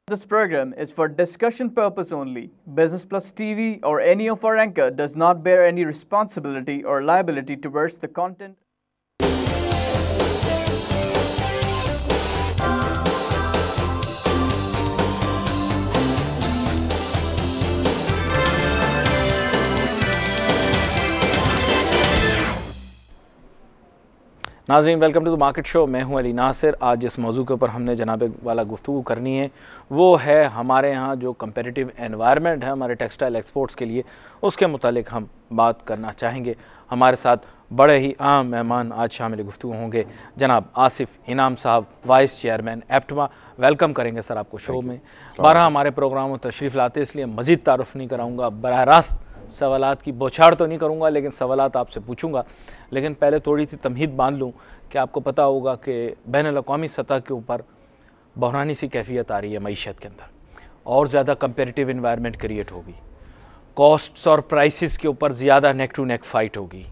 This program is for discussion purpose only. Business Plus TV or any of our anchor does not bear any responsibility or liability towards the content. नाज़रीन, welcome to the market show. मैं हूं अली नासिर। आज जिस मौजू के ऊपर हमने जनाब वाला गुफ्तगू करनी है वो है हमारे यहाँ जो कंपेटिटिव एनवायरनमेंट है हमारे टेक्सटाइल एक्सपोर्ट्स के लिए, उसके मुतालिक हम बात करना चाहेंगे। हमारे साथ बड़े ही अहम मेहमान आज शामिल गुफ्तगू होंगे। जनाब आसिफ इनाम साहब, वाइस चेयरमैन एप्टमा, वेलकम करेंगे सर आपको शो में। बारह हमारे प्रोग्राम में तशरीफ़ लाते, इसलिए मज़ीद तारुफ़ नहीं कराऊँगा, बराह रास्त सवालात की बौछार तो नहीं करूँगा, लेकिन सवालात आपसे पूछूंगा। लेकिन पहले थोड़ी सी तमहीद बांध लूँ कि आपको पता होगा कि बैनुल-अक़वामी सतह के ऊपर बहरानी सी कैफियत आ रही है मईशत के अंदर, और ज़्यादा कंपेरेटिव इन्वायरमेंट क्रिएट होगी, कॉस्ट्स और प्राइसेस के ऊपर ज़्यादा नेक टू नेक फ़ाइट होगी।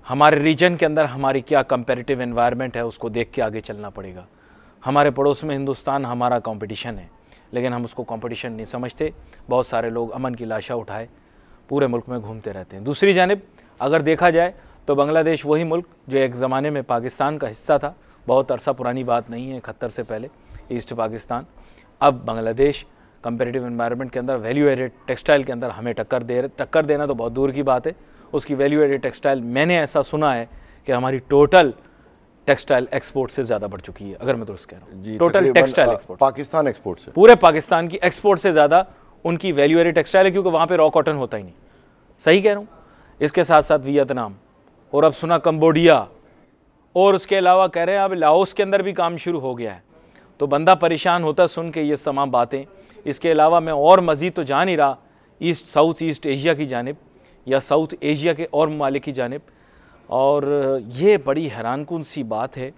हमारे रीजन के अंदर हमारी क्या कंपेरेटिव इन्वायरमेंट है उसको देख के आगे चलना पड़ेगा। हमारे पड़ोस में हिंदुस्तान हमारा कंपटीशन है, लेकिन हम उसको कंपटीशन नहीं समझते। बहुत सारे लोग अमन की लाशा उठाए पूरे मुल्क में घूमते रहते हैं। दूसरी जानिब अगर देखा जाए तो बांग्लादेश वही मुल्क जो एक ज़माने में पाकिस्तान का हिस्सा था, बहुत अरसा पुरानी बात नहीं है, 71 से पहले ईस्ट पाकिस्तान। अब बांग्लादेश कंपेरेटिव एनवायरनमेंट के अंदर वैल्यू एडेड टेक्सटाइल के अंदर हमें टक्कर देना तो बहुत दूर की बात है। उसकी वैल्यू एडेड टेक्सटाइल, मैंने ऐसा सुना है कि हमारी टोटल टेक्सटाइल एक्सपोर्ट से ज़्यादा बढ़ चुकी है, अगर मैं दुरुस्त कह रहा हूँ। Total textile export Pakistan export से, पूरे पाकिस्तान की एक्सपोर्ट से ज़्यादा उनकी वैल्यू एडेड टेक्सटाइल है, क्योंकि वहाँ पे रॉ कॉटन होता ही नहीं। सही कह रहा हूँ। इसके साथ साथ वियतनाम, और अब सुना कंबोडिया, और उसके अलावा कह रहे हैं अब लाओस के अंदर भी काम शुरू हो गया है। तो बंदा परेशान होता सुन के ये तमाम बातें। इसके अलावा मैं और मज़ीद तो जा नहीं रहा साउथ ईस्ट एशिया की जानिब या साउथ एशिया के और ममालिक की जानिब, और ये बड़ी हैरानकुन सी बात है,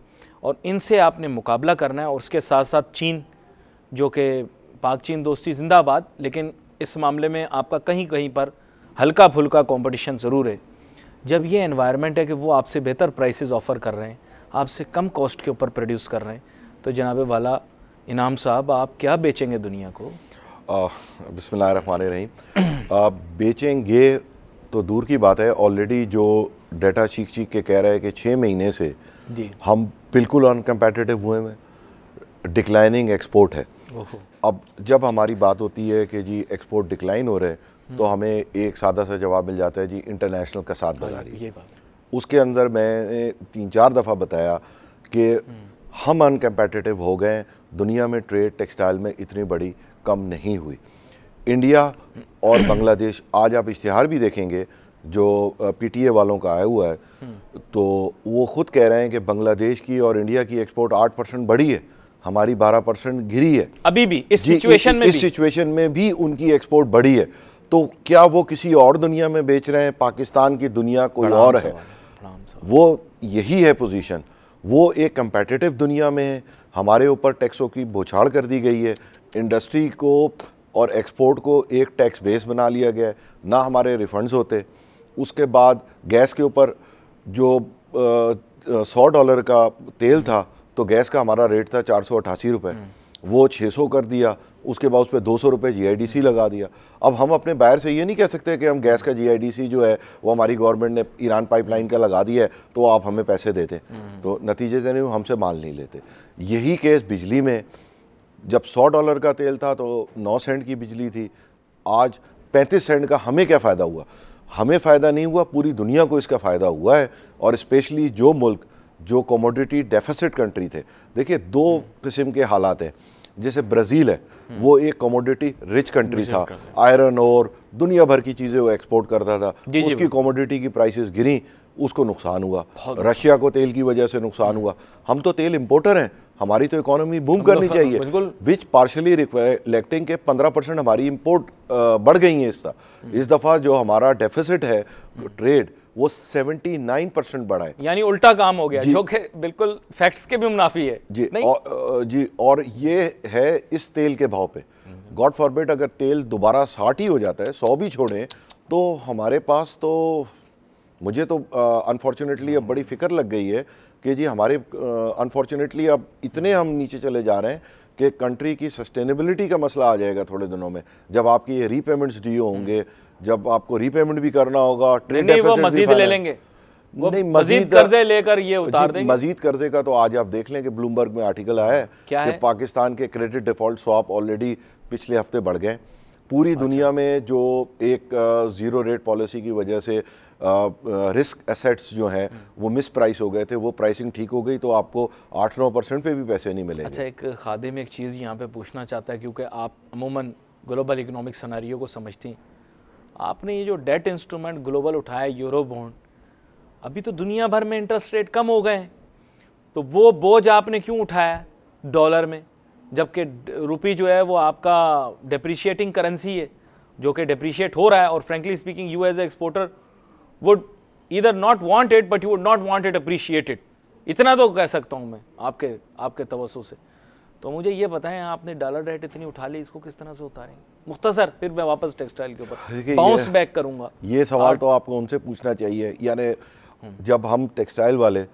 और इनसे आपने मुकाबला करना है। और उसके साथ साथ चीन, जो कि पाक चीन दोस्ती जिंदाबाद, लेकिन इस मामले में आपका कहीं कहीं पर हल्का फुल्का कंपटीशन ज़रूर है। जब ये एनवायरनमेंट है कि वो आपसे बेहतर प्राइसेस ऑफ़र कर रहे हैं, आपसे कम कॉस्ट के ऊपर प्रोड्यूस कर रहे हैं, तो जनाब वाला इनाम साहब आप क्या बेचेंगे दुनिया को? बिस्मिल्लाहिर्रहमानिर्रहीम। बेचेंगे तो दूर की बात है। ऑलरेडी जो डाटा चीख के कह रहा है कि 6 महीने से हम बिल्कुल अनकम्पेटिटिव हुए हैं, डिक्लाइनिंग एक्सपोर्ट है। अब जब हमारी बात होती है कि जी एक्सपोर्ट डिक्लाइन हो रहे हैं, तो हमें एक सादा सा जवाब मिल जाता है जी इंटरनेशनल कसाद बाज़ारी। उसके अंदर मैंने 3-4 दफ़ा बताया कि हम अनकम्पेटिटिव हो गए। दुनिया में ट्रेड टेक्सटाइल में इतनी बड़ी कम नहीं हुई। इंडिया और बांग्लादेश, आज आप इश्तिहार भी देखेंगे जो पीटीए वालों का आया हुआ है, तो वो ख़ुद कह रहे हैं कि बांग्लादेश की और इंडिया की एक्सपोर्ट 8% बढ़ी है, हमारी 12% गिरी है। अभी भी इस सिचुएशन में भी उनकी एक्सपोर्ट बढ़ी है। तो क्या वो किसी और दुनिया में बेच रहे हैं? पाकिस्तान की दुनिया कोई और है। वो यही है पोजीशन। वो एक कंपेटिटिव दुनिया में है। हमारे ऊपर टैक्सों की बौछार कर दी गई है। इंडस्ट्री को और एक्सपोर्ट को एक टैक्स बेस बना लिया गया है, ना हमारे रिफंड्स होते। उसके बाद गैस के ऊपर जो $100 का तेल था, तो गैस का हमारा रेट था 488 रुपये, वो 600 कर दिया। उसके बाद उस पर 200 रुपये GIDC लगा दिया। अब हम अपने बाहर से ये नहीं कह सकते कि हम गैस का GIDC जो है वो हमारी गवर्नमेंट ने ईरान पाइपलाइन का लगा दिया है, तो आप हमें पैसे देते, तो नतीजे से नहीं हमसे माल नहीं लेते। यही केस बिजली में, जब $100 का तेल था तो 9 सेंट की बिजली थी, आज 35 सेंट का। हमें क्या फ़ायदा हुआ? हमें फ़ायदा नहीं हुआ, पूरी दुनिया को इसका फ़ायदा हुआ है। और स्पेशली जो मुल्क जो कमोडिटी डेफिसिट कंट्री थे, देखिए 2 किस्म के हालात हैं। जैसे ब्राज़ील है, वो एक कमोडिटी रिच कंट्री था, आयरन और दुनिया भर की चीज़ें वो एक्सपोर्ट करता था। उसकी कमोडिटी की प्राइसेस गिरी, उसको नुकसान हुआ। रशिया को तेल की वजह से नुकसान हुआ। हम तो तेल इंपोर्टर हैं, हमारी तो इकोनॉमी बूम करनी चाहिए, विच पार्शली रिफ्लेक्टिंग के 15% हमारी इंपोर्ट बढ़ गई है। इस दफ़ा जो हमारा डेफिसिट है ट्रेड, वो 79% बढ़ा है। यानी उल्टा काम हो गया, जो कि बिल्कुल फैक्ट्स के भी मुनाफी है जी। और ये है इस तेल के भाव पे। गॉड फॉरबिड अगर तेल दोबारा 60 ही हो जाता है, 100 भी छोड़ें, तो हमारे पास तो, मुझे तो अनफॉर्चुनेटली अब बड़ी फिक्र लग गई है कि जी हमारे अनफॉर्चुनेटली अब इतने हम नीचे चले जा रहे हैं कि कंट्री की सस्टेनेबिलिटी का मसला आ जाएगा थोड़े दिनों में, जब आपकी ये रीपेमेंट्स ड्यू होंगे, जब आपको रीपेमेंट भी करना होगा, ट्रेड डेफिसिट वो मजीद ले लेंगे, नहीं मजीद कर्जे लेकर ये उतार देंगे। मजीद कर्जे का तो आज आप देख लें कि ब्लूमबर्ग में आर्टिकल आया है कि पाकिस्तान के क्रेडिट डिफॉल्ट स्वैप ऑलरेडी पिछले हफ्ते बढ़ गए। पूरी दुनिया में जो एक जीरो रेट पॉलिसी की वजह से रिस्क एसेट्स जो हैं वो मिस प्राइस हो गए थे, वो प्राइसिंग ठीक हो गई तो आपको 8-9% पे भी पैसे नहीं मिलेंगे। अच्छा, एक खादिम एक चीज़ यहाँ पे पूछना चाहता है, क्योंकि आप अमूमन ग्लोबल इकोनॉमिक सिनेरियो को समझती हैं, आपने ये जो डेट इंस्ट्रूमेंट ग्लोबल उठाया यूरो बॉन्ड, अभी तो दुनिया भर में इंटरेस्ट रेट कम हो गए हैं, तो वो बोझ आपने क्यों उठाया डॉलर में, जबकि रुपी जो है वो आपका डिप्रिशिएटिंग करेंसी है जो कि डिप्रिशिएट हो रहा है, और frankly speaking you as a exporter would either not want it but you would not want it appreciated, इतना तो कह सकता हूँ मैं आपके तवज्जो से। तो मुझे ये बताएं, आपने डॉलर डेट इतनी उठा ली, इसको किस तरह से उतारेंगे मुख्तसर, फिर मैं वापस टेक्सटाइल के ऊपर बाउंस बैक करूंगा। ये सवाल तो आपको उनसे पूछना चाहिए, यानी जब हम टेक्सटाइल वाले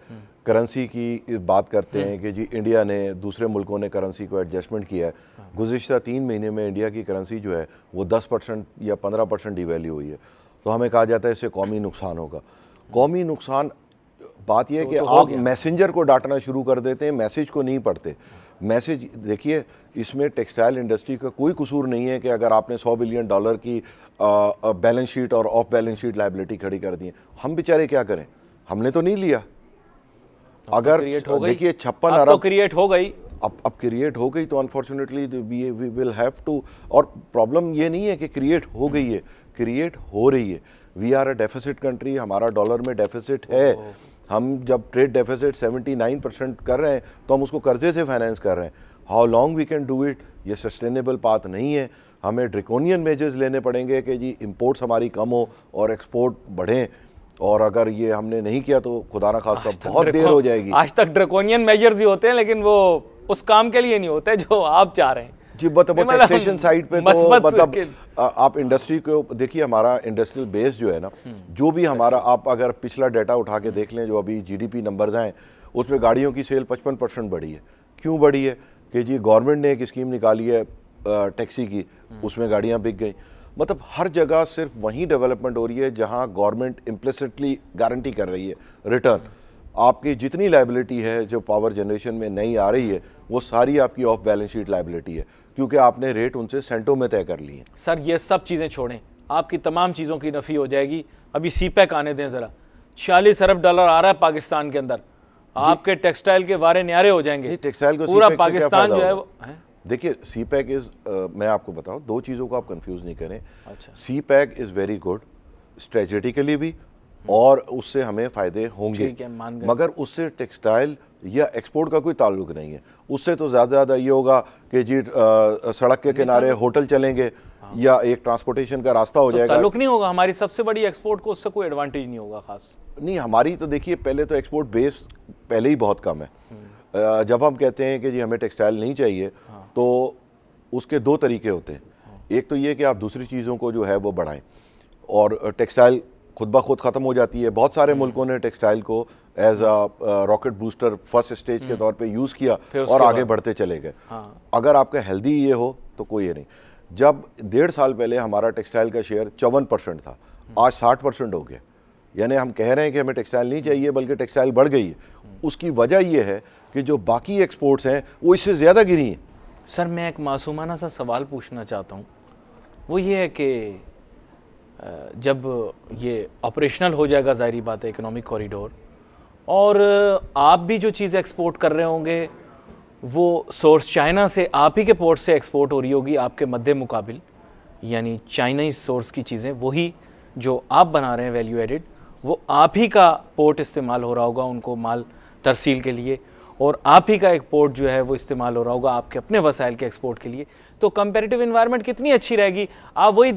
करेंसी की बात करते हैं कि जी इंडिया ने, दूसरे मुल्कों ने करेंसी को एडजस्टमेंट किया है, गुज़िश्ता 3 महीने में इंडिया की करेंसी जो है वो 10% या 15% डिवैल्यू हुई है, तो हमें कहा जाता है इससे कौमी नुकसान होगा। कौमी नुकसान, बात यह है कि आप मैसेंजर को डांटना शुरू कर देते हैं, मैसेज को नहीं पढ़ते। मैसेज देखिए, इसमें टेक्सटाइल इंडस्ट्री का कोई कसूर नहीं है कि अगर आपने $100 बिलियन की बैलेंस शीट और ऑफ बैलेंस शीट लायबिलिटी खड़ी कर दी है, हम बेचारे क्या करें, हमने तो नहीं लिया। अगर देखिए 56 अरब तो क्रिएट हो गई, अब क्रिएट हो गई तो unfortunately we will have to, और प्रॉब्लम ये नहीं है कि क्रिएट हो गई है, क्रिएट हो रही है। We are a deficit country, हमारा डॉलर में डेफिसिट है। हम जब ट्रेड डेफिसिट 79% कर रहे हैं तो हम उसको कर्जे से फाइनेंस कर रहे हैं। How long we can do it, ये सस्टेनेबल पाथ नहीं है। हमें ड्रैकोनियन मेजर्स लेने पड़ेंगे कि जी इंपोर्ट्स हमारी कम हो और एक्सपोर्ट बढ़ें, और अगर ये हमने नहीं किया तो खुदा ना खास्ता बहुत देर हो जाएगी। आज तक ड्रैकोनियन मेजर्स ही होते हैं, लेकिन वो उस काम के लिए नहीं होते जो आप चाह रहे हैं जी। मतलब टैक्सेशन साइड पे तो मतलब आप इंडस्ट्री को देखिए, हमारा इंडस्ट्रियल बेस जो है ना, जो भी हमारा, आप अगर पिछला डाटा उठा के देख लें, जो अभी जीडीपी नंबर्स हैं उसमें गाड़ियों की सेल 55% बढ़ी है। क्यों बढ़ी है कि जी गवर्नमेंट ने एक स्कीम निकाली है टैक्सी की, उसमें गाड़ियाँ बिक गई। मतलब हर जगह सिर्फ वहीं डेवलपमेंट हो रही है जहाँ गवर्नमेंट इम्प्लिसिटली गारंटी कर रही है रिटर्न। आपकी जितनी लायबिलिटी है जो पावर जनरेशन में नई आ रही है वो सारी आपकी ऑफ बैलेंस शीट लायबिलिटी है, क्योंकि आपने रेट उनसे सेंटों में तय कर लिए हैं। सर ये सब चीज़ें छोड़ें, आपकी तमाम चीज़ों की नफ़ी हो जाएगी। अभी सीपैक आने दें ज़रा, $46 अरब आ रहा है पाकिस्तान के अंदर, आपके टेक्सटाइल के वारे न्यारे हो जाएंगे। टेक्सटाइल को पूरा पाकिस्तान जो है वो देखिए, सीपैक इज, मैं आपको बताऊं, दो चीज़ों को आप कंफ्यूज नहीं करें। अच्छा, CPEC is very good strategically भी, और उससे हमें फ़ायदे होंगे, मगर उससे टेक्सटाइल या एक्सपोर्ट का कोई ताल्लुक नहीं है। उससे तो ज़्यादा ये होगा कि जी सड़क के किनारे होटल चलेंगे या एक ट्रांसपोर्टेशन का रास्ता हो जाएगा। ताल्लुक नहीं होगा, हमारी सबसे बड़ी एक्सपोर्ट को उससे कोई एडवांटेज नहीं होगा खास। नहीं, हमारी तो देखिए पहले तो एक्सपोर्ट बेस पहले ही बहुत कम है। जब हम कहते हैं कि जी हमें टेक्सटाइल नहीं चाहिए, तो उसके दो तरीके होते हैं। एक तो ये कि आप दूसरी चीज़ों को जो है वो बढ़ाएं, और टेक्सटाइल खुद ब खुद ख़त्म हो जाती है। बहुत सारे मुल्कों ने टेक्सटाइल को as a rocket booster first stage के तौर पे यूज़ किया और आगे बढ़ते चले गए। अगर आपका हेल्दी ये हो तो कोई ये नहीं। जब 1.5 साल पहले हमारा टेक्सटाइल का शेयर 54% था, आज 60% हो गया। यानी हम कह रहे हैं कि हमें टेक्सटाइल नहीं चाहिए, बल्कि टेक्सटाइल बढ़ गई है। उसकी वजह यह है कि जो बाकी एक्सपोर्ट्स हैं वो इससे ज़्यादा गिरी हैं। सर मैं एक मासूमाना सा सवाल पूछना चाहता हूँ, वो ये है कि जब ये ऑपरेशनल हो जाएगा, ज़ाहिरी बात है इकोनॉमिक कॉरिडोर, और आप भी जो चीज़ एक्सपोर्ट कर रहे होंगे वो सोर्स चाइना से, आप ही के पोर्ट से एक्सपोर्ट हो रही होगी आपके मद्दे मुकाबिल, यानी चाइनीज़ सोर्स की चीज़ें, वही जो आप बना रहे हैं वैल्यू एडिड, वो आप ही का पोर्ट इस्तेमाल हो रहा होगा उनको माल तरसील के लिए, और आप ही का एक पोर्ट जो है वो इस्तेमाल हो रहा होगा आपके अपने वसाइल के एक्सपोर्ट के लिए। तो कंपैरेटिव इन्वायरमेंट कितनी अच्छी रहेगी। आप वही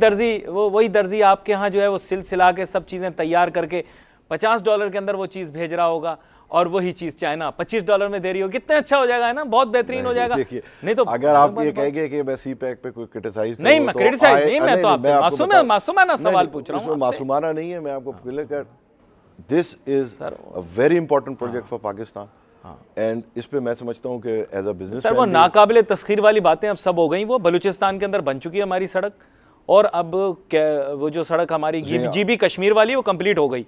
दर्जी आपके यहाँ जो है वो सिलसिला के सब चीज़ें तैयार करके $50 के अंदर वो चीज़ भेज रहा होगा, और वही चीज़ चाइना $25 में दे रही होगी। कितना अच्छा हो जाएगा, है ना, बहुत बेहतरीन हो जाएगा। नहीं तो अगर आप ये कहेंगे कि मैं सीपैक पे कोई क्रिटिसाइज नहीं, मैं क्रिटिसाइज नहीं, मैं तो आपसे मासूमाना सवाल पूछ रहा हूँ। मासूमाना नहीं है, मैं आपको क्लियर कर, this is a very important project for Pakistan. And इस पे मैं समझता हूँ कि एज अ बिजनेस सर वो नाकाबिले तस्खीर वाली बातें अब सब हो गई। वो बलूचिस्तान के अंदर बन चुकी है हमारी सड़क, और अब वो जो सड़क हमारी जीबी कश्मीर वाली वो कंप्लीट हो गई।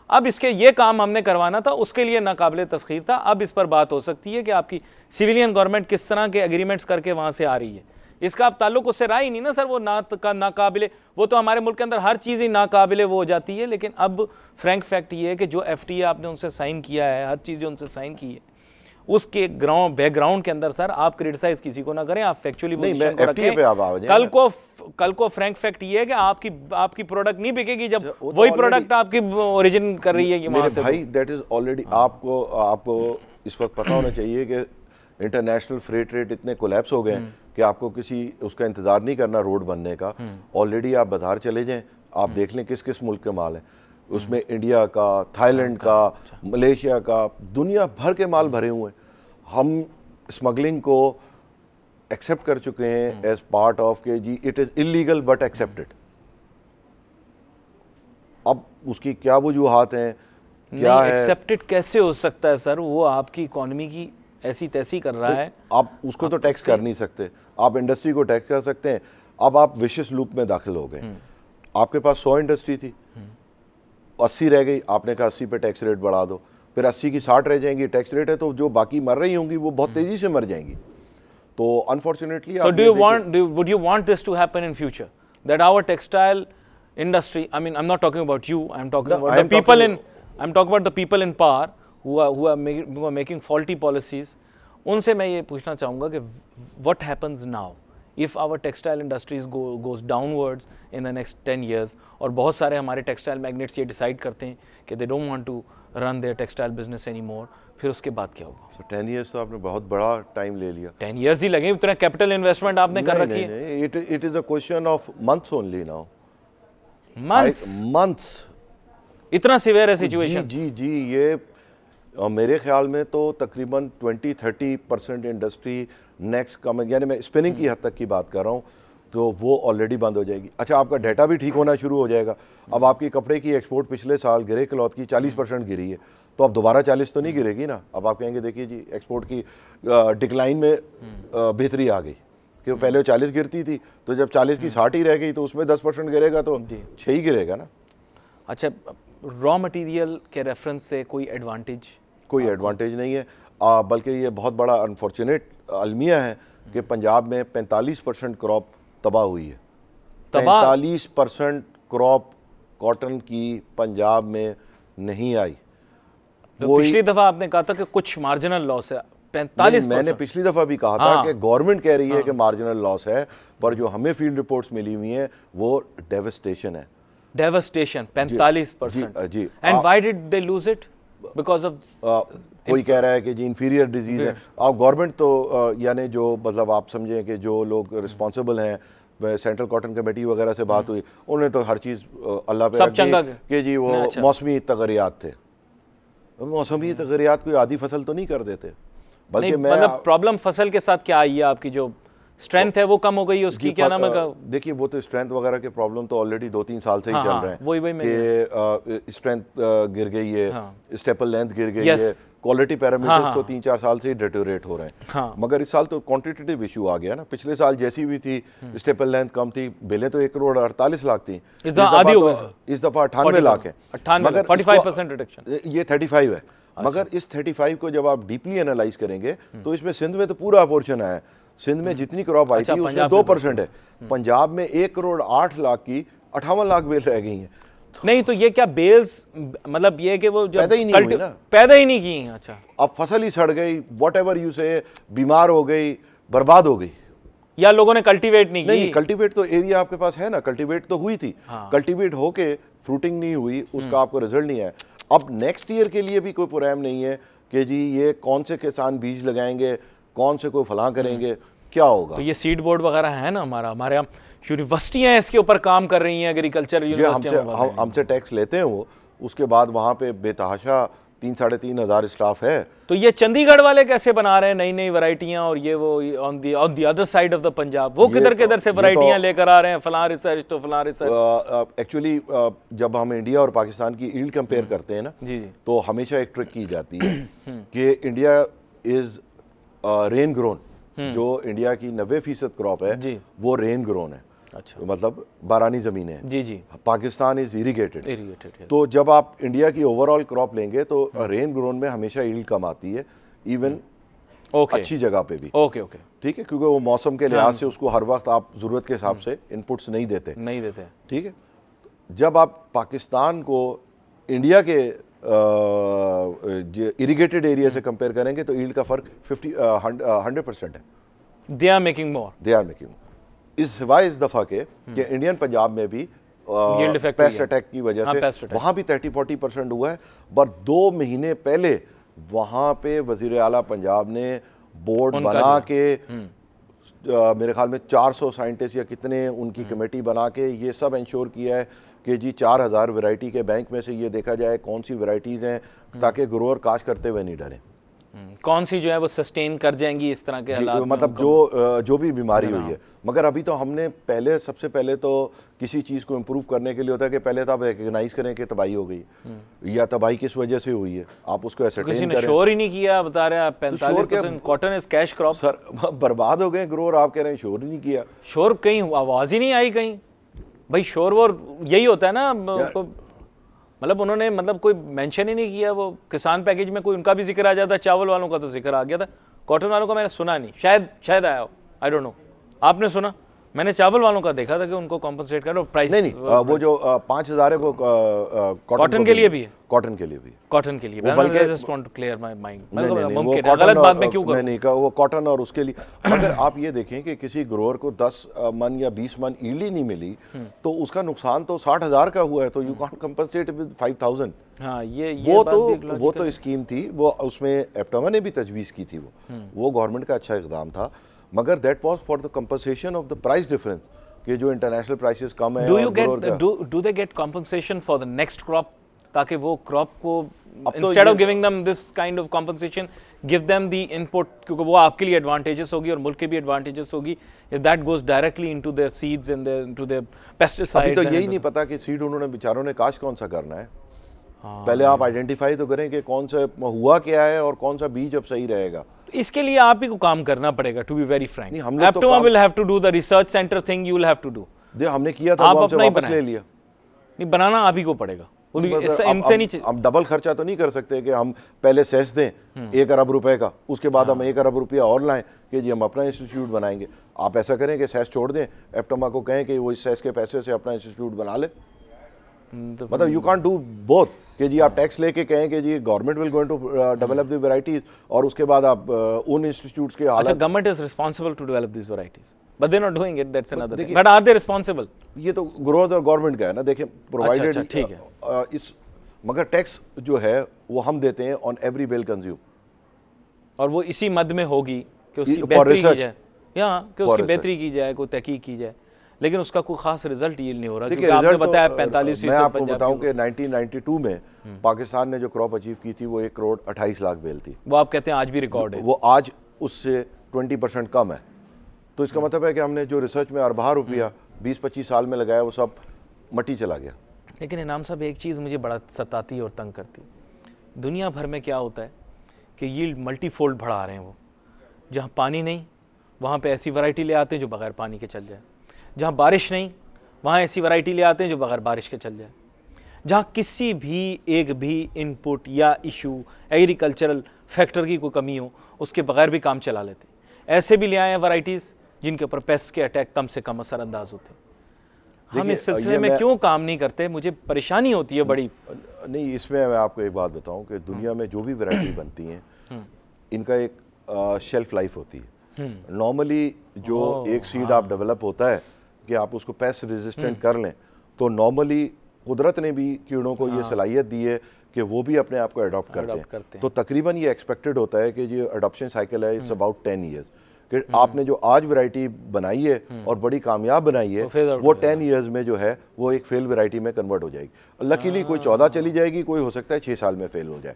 अब इसके ये काम हमने करवाना था, उसके लिए नाकाबिले तस्खीर था। अब इस पर बात हो सकती है कि आपकी सिविलियन गवर्नमेंट किस तरह के एग्रीमेंट्स करके वहाँ से आ रही है, इसका आप ताल्लुक उससे रहा ही नहीं ना सर। वो नाकाबिले, वो तो हमारे मुल्क के अंदर हर चीज़ ही नाकाबिले वो हो जाती है। लेकिन अब फ्रैंक फैक्ट ये है कि जो FTA आपने उनसे साइन किया है, हर चीज़ जो उनसे साइन की है, उसके बैकग्राउंड के अंदर सर आप क्रिटिसाइज किसी को ना करें, आप फैक्चुअली कल को फ्रैंक फैक्ट ये है कि आपकी प्रोडक्ट नहीं बिकेगी जब वही प्रोडक्ट आपकी ओरिजिन कर रही है कि वहां से। भाई दैट इज ऑलरेडी, आपको इस वक्त पता होना चाहिए कि इंटरनेशनल फ्रेट रेट इतने कोलैप्स हो गए कि आपको किसी उसका इंतजार नहीं करना रोड बनने का। ऑलरेडी आप बाजार चले जाएं, आप देख लें किस किस मुल्क के माल है उसमें, इंडिया का, थाईलैंड का, मलेशिया का, दुनिया भर के माल भरे हुए हैं। हम स्मगलिंग को एक्सेप्ट कर चुके हैं एज पार्ट ऑफ के जी it is illegal but accepted. अब उसकी क्या वजूहात हैं, क्या है? एक्सेप्टेड कैसे हो सकता है सर? वो आपकी इकोनॉमी की ऐसी तैसी कर रहा है। आप उसको तो टैक्स कर नहीं सकते, आप इंडस्ट्री को टैक्स कर सकते हैं। अब आप विशियस लूप में दाखिल हो गए। आपके पास 100 इंडस्ट्री थी, 80 रह गई, आपने कहा 80 पे टैक्स रेट बढ़ा दो, फिर 80 की 60 रह जाएंगी, टैक्स रेट है तो जो बाकी मर रही होंगी वो बहुत तेजी से मर जाएंगी। तो unfortunately would you want this to happen in future, that our textile industry, I mean I'm not talking about you, I'm talking about the people I'm talking about the people in power who are making faulty policies. उनसे मैं ये पूछना चाहूँगा कि what happens now if our textile industries goes downwards in the next 10 years, और बहुत सारे हमारे टेक्सटाइल मैग्नेट्स ये डिसाइड करते हैं कि they don't want to run their textile business anymore, फिर उसके बाद क्या होगा? So 10 years तो आपने बहुत बड़ा टाइम ले लिया। 10 years ही लगे, उतना कैपिटल इन्वेस्टमेंट आपने कर रखी है। It is a question of months only now. Months? इतना सिवियर है सिचुएशन? जी ये मेरे ख्याल में तो तकरीबन 20-30% इंडस्ट्री नेक्स्ट कम, यानी मैं स्पिनिंग की हद तक की बात कर रहा हूँ, तो वो ऑलरेडी बंद हो जाएगी। अच्छा, आपका डाटा भी ठीक होना शुरू हो जाएगा। अब आपकी कपड़े की एक्सपोर्ट पिछले साल ग्रे क्लॉथ की 40% गिरी है, तो अब दोबारा 40 तो नहीं गिरेगी ना। अब आप कहेंगे देखिए जी एक्सपोर्ट की डिक्लाइन में बेहतरी आ गई, कि पहले 40 गिरती थी, तो जब 40 की 60 ही रह गई तो उसमें 10% गिरेगा तो 6 ही गिरेगा ना। अच्छा, रॉ मटेरियल के रेफरेंस से कोई एडवांटेज नहीं है, बल्कि ये बहुत बड़ा अनफॉर्चुनेट अलमिया है कि पंजाब में 45% क्रॉप तबाह हुई है। 45% क्रॉप कॉटन की पंजाब में नहीं आई। तो पिछली दफा आपने कहा था कि कुछ मार्जिनल लॉस है, 45%। मैंने पिछली दफा भी कहा था कि गवर्नमेंट कह रही है कि मार्जिनल लॉस है, पर जो हमें फील्ड रिपोर्ट्स मिली हुई हैं वो डेवस्टेशन है। 45%? जी। And why did they lose it? Because of कोई कह रहा है कि जी इन्फीरियर डिजीज है। अब गवर्नमेंट तो यानी जो मतलब आप समझें कि जो लोग रिस्पॉन्सिबल हैं, सेंट्रल कॉटन कमेटी वगैरह से बात हुई, उन्होंने तो हर चीज़ अल्लाह पे रख दी कि जी वो मौसमी तगरियात थे। मौसमी तगरियात कोई आधी फसल तो नहीं कर देते, बल्कि मैं मतलब प्रॉब्लम फसल के साथ क्या आई है? आपकी जो स्ट्रेंथ है वो कम हो गई है उसकी, क्या नाम है? देखिए वो तो स्ट्रेंथ वगैरह के प्रॉब्लम तो ऑलरेडी 2-3 साल से ही चल रहे हैं। वही कि स्ट्रेंथ गिर गई है, स्टेपल लेंथ गिर गई है, क्वालिटी पैरामीटर्स तो 3-4 साल से ही डिटोरेट हो रहे हैं। मगर इस साल तो क्वांटिटेटिव इशू आ गया ना। पिछले साल जैसी भी थी स्टेपल लेंथ कम थी, बेलें तो 1,48 लाख थी, इस दफा 98 लाख है, मगर 45% रिडक्शन, ये 35 है। मगर इस 35 को जब आप डीपली एनालाइज करेंगे तो इसमें सिंध में तो पूरा अपोर्शन आया है। सिंध में जितनी क्रॉप आई थी उसमें 2% है। पंजाब में 1,08 लाख की 58 लाख बेल रह गई हैं। नहीं तो ये क्या बेल्स, मतलब ये कि वो पैदा ही नहीं हुई ना, पैदा ही नहीं की। अच्छा, अब फसल ही सड़ गई, व्हाटएवर यू से, बीमार हो गई, बर्बाद हो गई, या लोगों ने कल्टीवेट नहीं की। नहीं, कल्टीवेट तो एरिया आपके पास है ना, कल्टीवेट तो हुई थी। कल्टीवेट होके फ्रूटिंग नहीं हुई, उसका आपको रिजल्ट नहीं आया। अब नेक्स्ट ईयर के लिए भी कोई प्रोग्राम नहीं है कि जी ये कौन से किसान बीज लगाएंगे, कौन से कोई फलां करेंगे, क्या होगा। तो ये सीड बोर्ड वगैरह है ना, हमारे यहाँ यूनिवर्सिटियाँ इसके ऊपर काम कर रही हैं, एग्रीकल्चर यूनिवर्सिटियाँ हमसे टैक्स लेते हैं वो, उसके बाद वहाँ पे बेतहाशा 3-3.5 हज़ार स्टाफ है। तो ये चंडीगढ़ वाले कैसे बना रहे हैं नई नई वैरायटियां, और ये वो on the other side of the Punjab वो किधर किधर से वैरायटियां लेकर आ रहे हैं, फलां रिसर्च तो फलां रिसर्च। एक्चुअली जब हम इंडिया और पाकिस्तान की ईल्ड कंपेयर करते हैं ना, जी जी, तो हमेशा एक ट्रिक की जाती है कि इंडिया इज रेन ग्रोन, जो इंडिया की 90% क्रॉप है जी, वो रेन ग्रोन है। अच्छा, मतलब बारानी ज़मीनें हैं। जी जी, पाकिस्तान इज इरीगेटेड। इरीगेटेड। तो जब आप इंडिया की ओवरऑल क्रॉप लेंगे तो रेन ग्रोन में हमेशा ईल्ड कम आती है, इवन अच्छी जगह पे भी। ओके ओके, ठीक है, क्योंकि वो मौसम के लिहाज से उसको हर वक्त आप ज़रूरत के हिसाब से इनपुट्स नहीं देते। ठीक है, जब आप पाकिस्तान को इंडिया के इरीगेटेड एरिया से कंपेयर करेंगे तो ईल्ड का फ़र्क 100% है। They are making more. इस सिवाय इस दफ़ा के कि इंडियन पंजाब में भी पेस्ट अटैक की वजह से वहाँ भी 30-40% हुआ है। पर 2 महीने पहले वहाँ पे वज़ीर आला पंजाब ने बोर्ड बना के मेरे ख्याल में 400 साइंटिस्ट या कितने उनकी कमेटी बना के ये सब इंश्योर किया है कि जी 4000 वैरायटी के बैंक में से ये देखा जाए कौन सी वैरायटीज़ हैं, ताकि ग्रोअर काश करते हुए नहीं डरें, कौन सी जो है वो सस्टेन कर जाएंगी इस तरह के हालात। मतलब जो भी बीमारी हुई है। मगर अभी तो हमने सबसे पहले तो किसी चीज़ को इम्प्रूव करने के लिए होता है कि पहले तो आप रिकग्नाइज करें कि तबाही हो गई या तबाही किस वजह से हुई है, आप उसको एसरटेन किसी ने शोर ही नहीं किया, बता रहे हैं 45% cotton is cash crop. Sir बर्बाद हो गए ग्रोअर, आप कह रहे हैं शोर ही नहीं किया। शोर कहीं आवाज़ ही नहीं आई कहीं, भाई शोर वोर यही होता है ना, मतलब उन्होंने मतलब कोई मेंशन ही नहीं किया। वो किसान पैकेज में कोई उनका भी जिक्र आ जाता, चावल वालों का तो जिक्र आ गया था, कॉटन वालों का मैंने सुना नहीं, शायद आया हो, आई डोंट नो। आपने सुना? मैंने चावल वालों का देखा था कि उनको कॉम्पनसेट करो प्राइस। नहीं वो जो 5000 है वो कॉटन के लिए भी है। कॉटन के लिए भी, कॉटन के लिए बल्कि just want to clear my mind, मुमकिन है गलत बात मैं क्यों करूं? नहीं वो कॉटन और उसके लिए अगर आप ये देखें कि किसी ग्रोअर को 10 मन या 20 मन ईल्ड ही नहीं मिली तो उसका नुकसान तो 60,000 का हुआ है, तो यू कांट कंपनसेट विद 5000। हाँ, ये वो तो स्कीम थी, वो उसमें एप्टमा ने भी तजवीज़ की थी, वो गवर्नमेंट का अच्छा इक़दाम था, मगर that was for the compensation of the price difference, कि जो इंटरनेशनल प्राइसेस कम है। Do they get compensation for the next crop, ताकि वो क्रॉप को instead of giving them this kind of compensation give them the input, क्योंकि वो आपके लिए एडवांटेजेस होगी और मुल्क के भी एडवांटेजेस होगी if that goes directly into their seeds and into their pesticides. अभी तो यही नहीं पता कि सीड उन्होंने बेचारों ने काश कौन सा करना है। पहले आप आइडेंटिफाई तो करें कि कौन सा हुआ क्या है और कौन सा बीज अब सही रहेगा। इसके लिए आप ही को काम करना पड़ेगा, to be very frank. APTMA will have to do the research centre thing, you will have to do. हमने किया था, वो हमसे वापस ले लिया। नहीं, बनाना आप ही को पड़ेगा। इनसे नहीं, हम डबल खर्चा तो नहीं कर सकते कि हम पहले सेस दें 1 अरब रुपए का, उसके बाद हम 1 अरब रुपया और लाएं कि जी हम अपना इंस्टीट्यूट बनाएंगे। आप ऐसा करें कि सेस छोड़ दें, एप्टमा को कहें कि वो इस सेस के पैसे से अपना इंस्टीट्यूट बना ले। मतलब यू कांट डू बोथ, कि जी आप टैक्स लेके कहें कि जी government will going to develop the varieties, और उसके बाद आप उन इंस्टीट्यूट्स के हालात। Government is responsible to develop this varieties, but they are not doing it, that's another thing. But are they responsible? ये तो ग्रोथ और गवर्नमेंट का है ना, देखिए प्रोवाइडेड, ठीक है, इस मगर टैक्स जो है वो हम देते हैं ऑन एवरी बिल कंज्यूम, और वो इसी मद में होगी कि उसकी बेहतरी की जाए, या कि उसकी बेहतरी की जाए, कोई तहकीक की जाए, लेकिन उसका कोई खास रिजल्ट ये नहीं हो रहा। क्योंकि आपने बताया 45। मैं आपको बताऊं कि 1992 में पाकिस्तान ने जो क्रॉप अचीव की थी वो 1 करोड़ 28 लाख बेल थी। वो आप कहते हैं आज भी रिकॉर्ड है, वो आज उससे 20% कम है। तो इसका मतलब है कि हमने जो रिसर्च में अरबा रुपया 20-25 साल में लगाया वो सब मट्टी चला गया। लेकिन इनाम साहब, एक चीज़ मुझे बड़ा सताती और तंग करती, दुनिया भर में क्या होता है कि यील्ड मल्टीफोल्ड बढ़ा रहे हैं वो, जहाँ पानी नहीं वहाँ पे ऐसी वैरायटी ले आते हैं जो बगैर पानी के चल जाए, जहाँ बारिश नहीं वहाँ ऐसी वैरायटी ले आते हैं जो बगैर बारिश के चल जाए, जहाँ किसी भी एक भी इनपुट या इशू एग्रीकल्चरल फैक्टर की कोई कमी हो उसके बगैर भी काम चला लेते हैं। ऐसे भी ले आए हैं वैरायटीज़ जिनके ऊपर पेस्ट के अटैक कम से कम असरअंदाज होते हैं। हम इस सिलसिले में क्यों काम नहीं करते, मुझे परेशानी होती है बड़ी। नहीं, इसमें मैं आपको एक बात बताऊं कि दुनिया में जो भी वैरायटी बनती हैं इनका एक शेल्फ लाइफ होती है। नॉर्मली जो एक सीड आप डेवलप होता है कि आप उसको पेस्ट रेजिस्टेंट कर लें, तो नॉर्मली कुदरत ने भी कीड़ों को ये सलाहियत दी है कि वो भी अपने आप को अडॉप्ट करते हैं। तो तकरीबन ये एक्सपेक्टेड होता है कि जो अडॉप्शन साइकिल है इट्स अबाउट 10 ईयर्स, कि आपने जो आज वैरायटी बनाई है और बड़ी कामयाब बनाई है, वो 10 इयर्स में जो है वो एक फेल वैरायटी में कन्वर्ट हो जाएगी। लकीली कोई 14 चली जाएगी, कोई हो सकता है 6 साल में फेल हो जाए।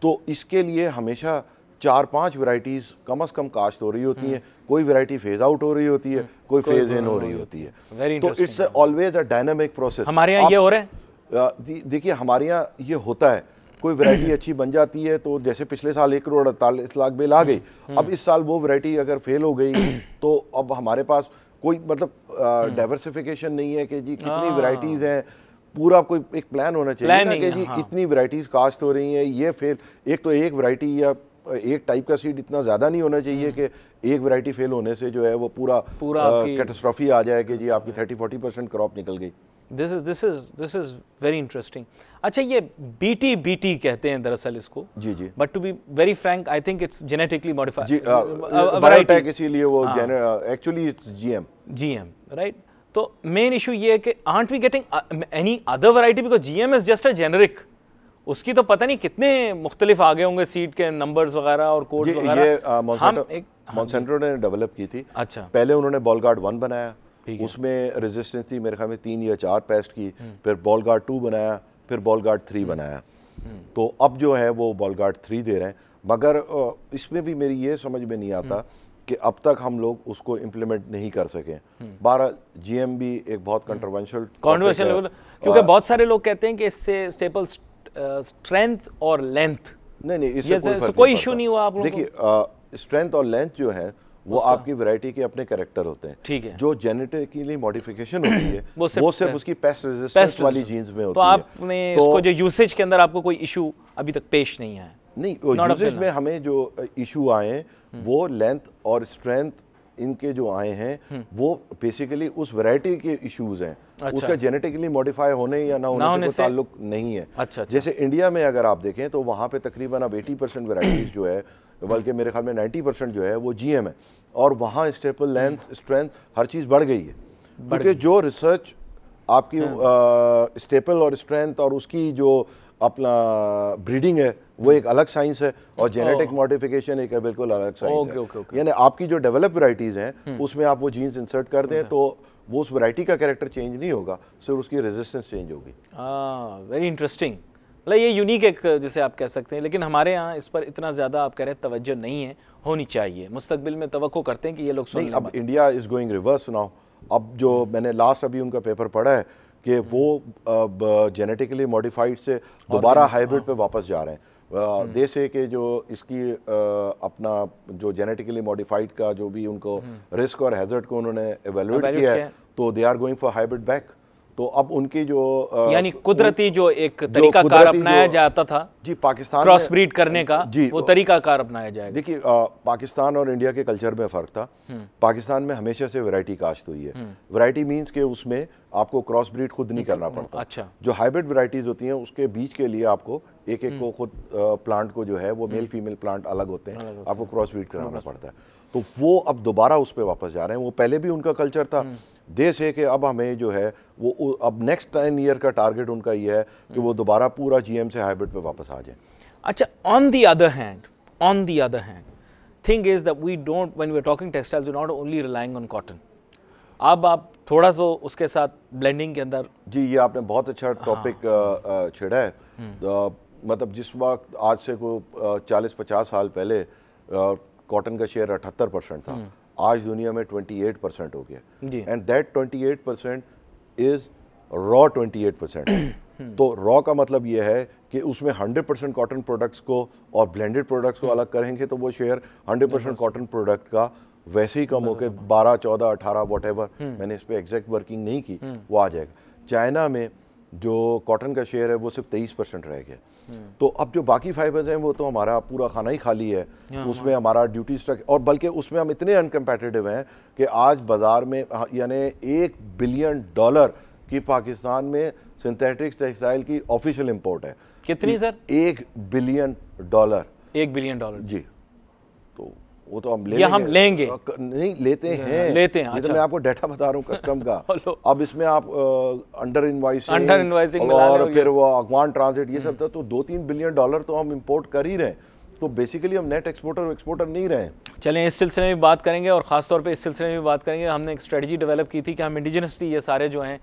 तो इसके लिए हमेशा 4-5 वैरायटीज कम से कम काश्त हो रही होती हैं, कोई वैरायटी फेज आउट हो रही होती है, कोई फेज इन हो रही होती है। तो it's always a dynamic process. हमारे यहाँ ये हो रहा है, देखिए हमारे यहाँ ये होता है, कोई वैरायटी अच्छी बन जाती है तो जैसे पिछले साल 1 करोड़ 48 लाख बेल आ गई, अब इस साल वो वैरायटी अगर फेल हो गई तो अब हमारे पास कोई मतलब डाइवर्सिफिकेशन नहीं है कि जी कितनी वैरायटीज हैं, पूरा कोई एक प्लान होना चाहिए ना कि जी इतनी वैरायटीज कास्ट हो रही हैं, ये फेल, एक तो एक वैरायटी या एक टाइप का सीड इतना ज़्यादा नहीं होना चाहिए कि एक वैरायटी फेल होने से जो है वो पूरा कैटास्ट्रॉफी आ जाए कि जी आपकी 30-40% क्रॉप निकल गई। This is very interesting. अच्छा, ये बीटी कहते हैं दरअसल इसको। जी जी। But to be very frank, I think it's genetically modified. जी, बायोटेक इसीलिए वो एक्चुअली इट्स जीएम, राइट। तो मेन इशू ये है कि are we getting any other variety, because GM is just a generic, उसकी तो पता नहीं कितने मुख्तलिफ आगे होंगे सीड के नंबर्स वगैरह और कोड्स वगैरह। ये मॉन्सेंटो ने डेवलप की थी। अच्छा, पहले उन्होंने बॉलगार्ड 1 बनाया, उसमें रेजिस्टेंस थी मेरे ख्याल में 3 या 4 पेस्ट की, फिर बॉलगार्ड 2 बनाया, फिर बॉलगार्ड 3 बनाया। तो अब जो है वो बॉलगार्ड 3 दे रहे हैं, मगर इसमें भी मेरी ये समझ में नहीं आता कि अब तक हम लोग उसको इम्प्लीमेंट नहीं कर सके। 12 जीएम भी एक बहुत कंट्रोवर्शियल, क्योंकि बहुत सारे लोग कहते हैं कि इससे स्टेपल स्ट्रेंथ और लेंथ नहीं इससे कोई इशू नहीं हुआ आप लोगों को। देखिए स्ट्रेंथ और लेंथ जो है वो आपकी वैरायटी के अपने कैरेक्टर होते हैं। ठीक है। जो जेनेटिकली मॉडिफिकेशन होती है वो सिर्फ उसकी पेस्ट रेजिस्टेंस वाली जीन्स में होती तो है। आपने इसको जो यूसेज के अंदर आपको कोई इशू अभी तक पेश नहीं आया? नहीं, यूसेज में हमें जो इशू आए हैं वो लेंथ और स्ट्रेंथ इनके जो आए हैं वो बेसिकली उस वैरायटी के इश्यूज हैं। अच्छा। उसका जेनेटिकली मॉडिफाई होने या ना होने से ताल्लुक नहीं है। अच्छा। जैसे इंडिया में अगर आप देखें तो वहाँ पे तकरीबन अब 80% वैरायटीज जो है, बल्कि मेरे ख्याल में 90% जो है वो जीएम है, और वहाँ स्टेपल लेंथ स्ट्रेंथ हर चीज़ बढ़ गई है, क्योंकि जो रिसर्च आपकी स्टेपल और स्ट्रेंथ और उसकी जो अपना ब्रीडिंग है वो एक अलग साइंस है, और जेनेटिक मॉडिफिकेशन एक बिल्कुल अलग साइंस है। यानी आपकी जो डेवलप वैरायटीज हैं उसमें आप वो जीन्स इंसर्ट कर दें तो वो उस वैरायटी का कैरेक्टर चेंज नहीं होगा, सिर्फ उसकी रेजिस्टेंस चेंज होगी। Very interesting. मतलब ये यूनिक एक जैसे आप कह सकते हैं, लेकिन हमारे यहाँ इस पर इतना ज़्यादा आप कह रहे हैं तवज्जो नहीं है, होनी चाहिए। मुस्तकबिल में तवक्को करते हैं कि ये लोग नहीं, अब India is going reverse now. अब जो मैंने लास्ट अभी उनका पेपर पढ़ा है कि वो जेनेटिकली मॉडिफाइड से दोबारा हाइब्रिड पे वापस जा रहे हैं। देश है कि जो इसकी अपना जो जेनेटिकली मॉडिफाइड का जो भी उनको रिस्क और हैजर्ड को उन्होंने एवेल्युएट किया है, तो they are going for hybrid back. तो अब उनकी जो यानी कुदरती जो एक तरीकाकार अपनाया जाता था जी पाकिस्तान क्रॉस ब्रीड करने का, वो तरीकाकार अपनाया जाएगा। देखिए पाकिस्तान और इंडिया के कल्चर में फ़र्क था। पाकिस्तान में हमेशा से वैरायटी काश्त हुई है। वैरायटी मींस के उसमें आपको क्रॉस ब्रीड खुद नहीं करना पड़ता। अच्छा। जो हाइब्रिड वैरायटीज होती हैं उसके बीज के लिए आपको एक एक को खुद प्लांट को जो है वो मेल फीमेल प्लांट अलग होते हैं, आपको क्रॉस ब्रीड कराना पड़ता है। तो वो अब दोबारा उस पर वापस जा रहे हैं। वो पहले भी उनका कल्चर था। देश है कि अब हमें जो है वो अब नेक्स्ट 10 ईयर का टारगेट उनका ये है कि वो दोबारा पूरा जीएम से हाइब्रिड पे वापस आ जाए। अच्छा, on the other hand thing is that we don't, when we are talking textiles, we not only relying on cotton. अब आप थोड़ा सा उसके साथ ब्लेंडिंग के अंदर जी, ये आपने बहुत अच्छा टॉपिक छेड़ा है। मतलब जिस वक्त आज से को 40-50 साल पहले कॉटन का शेयर 78% था, आज दुनिया में 28% हो गया। And that 28% is raw 28%। तो रॉ का मतलब ये है कि उसमें 100% कॉटन प्रोडक्ट्स को और ब्लेंडेड प्रोडक्ट्स को अलग करेंगे तो वो शेयर 100% कॉटन प्रोडक्ट का वैसे ही कम होकर 12, 14, 18 वॉटेवर, मैंने इस पर एग्जैक्ट वर्किंग नहीं की, वो आ जाएगा। चाइना में जो कॉटन का शेयर है वो सिर्फ 23% रह गया। तो अब जो बाकी फाइबर्स हैं वो तो हमारा पूरा खाना ही खाली है, उसमें हमारा ड्यूटी स्ट्रक, और बल्कि उसमें हम इतने अनकम्पेटिटिव हैं कि आज बाजार में यानी $1 बिलियन की पाकिस्तान में सिंथेटिक टेक्सटाइल की ऑफिशियल इंपोर्ट है। कितनी सर? $1 बिलियन। $1 बिलियन जी। तो वो तो हम लेंगे नहीं लेते हैं। अच्छा। तो मैं आपको डाटा बता रहा हूँ कस्टम का। अब इसमें आप अंडर इनवाइसिंग और फिर वो अगवान ट्रांजिट ये सब था, तो $2-3 बिलियन तो हम इंपोर्ट कर ही रहे हैं। तो बेसिकली हम नेट एक्सपोर्टर और एक्सपोर्टर नहीं रहे हैं। चलें इस सिलसिले में बात करेंगे और ख़ास तौर पे इस सिलसिले में बात करेंगे। हमने एक स्ट्रेटजी डेवलप की थी कि हम इंडिजिनसली ये सारे जो हैं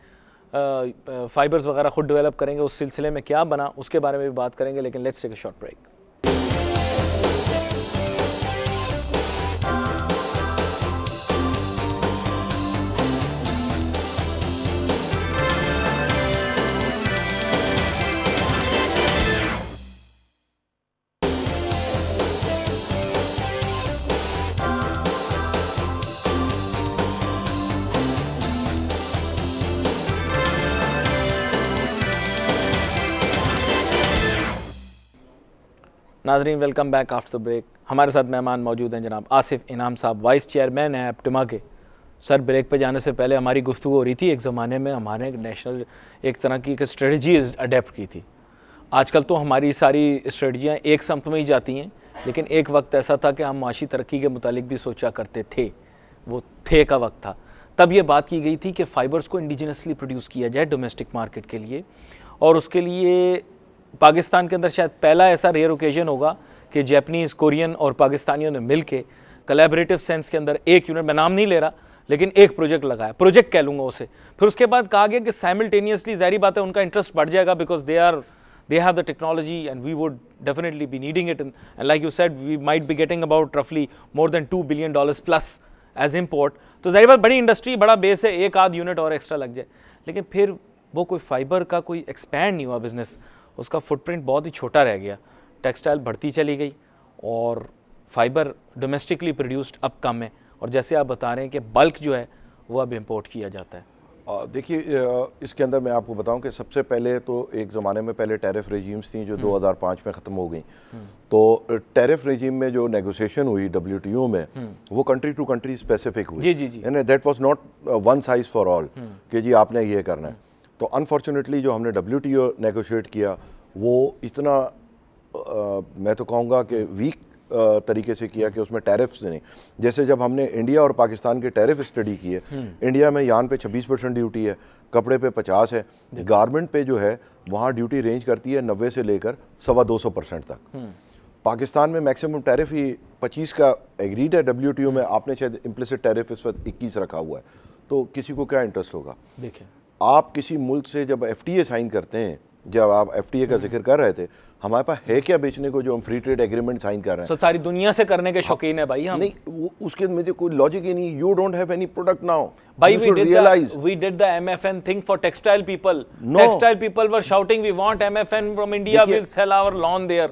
फाइबर्स वगैरह खुद डेवलप करेंगे। उस सिलसिले में क्या बना उसके बारे में भी बात करेंगे, लेकिन let's take a short break. नाजरीन welcome back after the break. हमारे साथ मेहमान मौजूद हैं जनाब आसिफ इनाम साहब, वाइस चेयरमैन हैं एप्टिमा के। सर ब्रेक पे जाने से पहले हमारी गुफ्तगू हो रही थी, एक ज़माने में हमारे नेशनल एक तरह की एक स्ट्रेटजी अडेप्ट की थी। आजकल तो हमारी सारी स्ट्रेटजियाँ एक समत में ही जाती हैं, लेकिन एक वक्त ऐसा था कि हम माशी तरक्की के मुतालिक भी सोचा करते थे। वो थे का वक्त था, तब ये बात की गई थी कि फ़ाइबर्स को इंडिजिनसली प्रोड्यूस किया जाए डोमेस्टिक मार्केट के लिए, और उसके लिए पाकिस्तान के अंदर शायद पहला ऐसा रेयर ओकेजन होगा कि जैपनीज़, कोरियन और पाकिस्तानियों ने मिल के कोलैबोरेटिव सेंस के अंदर एक यूनिट, मैं नाम नहीं ले रहा, लेकिन एक प्रोजेक्ट लगाया, प्रोजेक्ट कह लूँगा उसे। फिर उसके बाद कहा गया कि साइमल्टेनियसली, ज़ाहिर बात है उनका इंटरेस्ट बढ़ जाएगा, because they have the technology and we would definitely be needing it, and like you said we might be getting about roughly more than $2 billion plus as import। तो ज़ाहिर बात बड़ी इंडस्ट्री, बड़ा बेस है, एक आध यूनिट और extra लग जाए, लेकिन फिर वो कोई फाइबर का कोई एक्सपैंड नहीं हुआ बिज़नेस, उसका फुटप्रिंट बहुत ही छोटा रह गया। टेक्सटाइल बढ़ती चली गई और फाइबर डोमेस्टिकली प्रोड्यूस्ड अब कम है, और जैसे आप बता रहे हैं कि बल्क जो है वो अब इंपोर्ट किया जाता है। देखिए इसके अंदर मैं आपको बताऊं कि सबसे पहले तो एक ज़माने में पहले टैरिफ रेजिम्स थी जो 2005 में ख़त्म हो गई। तो टैरिफ रेजिम में जो नेगोशिएशन हुई WTO में, वो कंट्री टू कंट्री स्पेसिफिक हुई, यानी that was not one size for all कि जी आपने ये करना है। तो अनफॉर्चुनेटली जो हमने WTO नेगोशिएट किया वो इतना मैं तो कहूँगा कि वीक तरीके से किया कि उसमें टैरिफ्स नहीं। जैसे जब हमने इंडिया और पाकिस्तान के टैरिफ स्टडी किए, इंडिया में यान पे 26% ड्यूटी है, कपड़े पे 50 है, गारमेंट पे जो है वहाँ ड्यूटी रेंज करती है 90 से लेकर 225% तक। पाकिस्तान में मैक्सिमम टैरिफ ही 25 का एग्रीड है WTO में, आपने शायद इम्प्लिसिट टैरिफ इस वक्त 21 रखा हुआ है। तो किसी को क्या इंटरेस्ट होगा? देखिए आप किसी मुल्क से जब FTA साइन करते हैं, जब आप FTA का जिक्र कर रहे थे, हमारे पास है क्या बेचने को जो हम फ्री ट्रेड एग्रीमेंट साइन कर रहे हैं? सारी दुनिया से करने के शौकीन है भाई हम। नहीं, उसके में कोई लॉजिक ही नहीं। You don't have any product now भाई। we did the MFN thing for textile people. Textile people were shouting we want MFN from India, we'll sell our lawn there।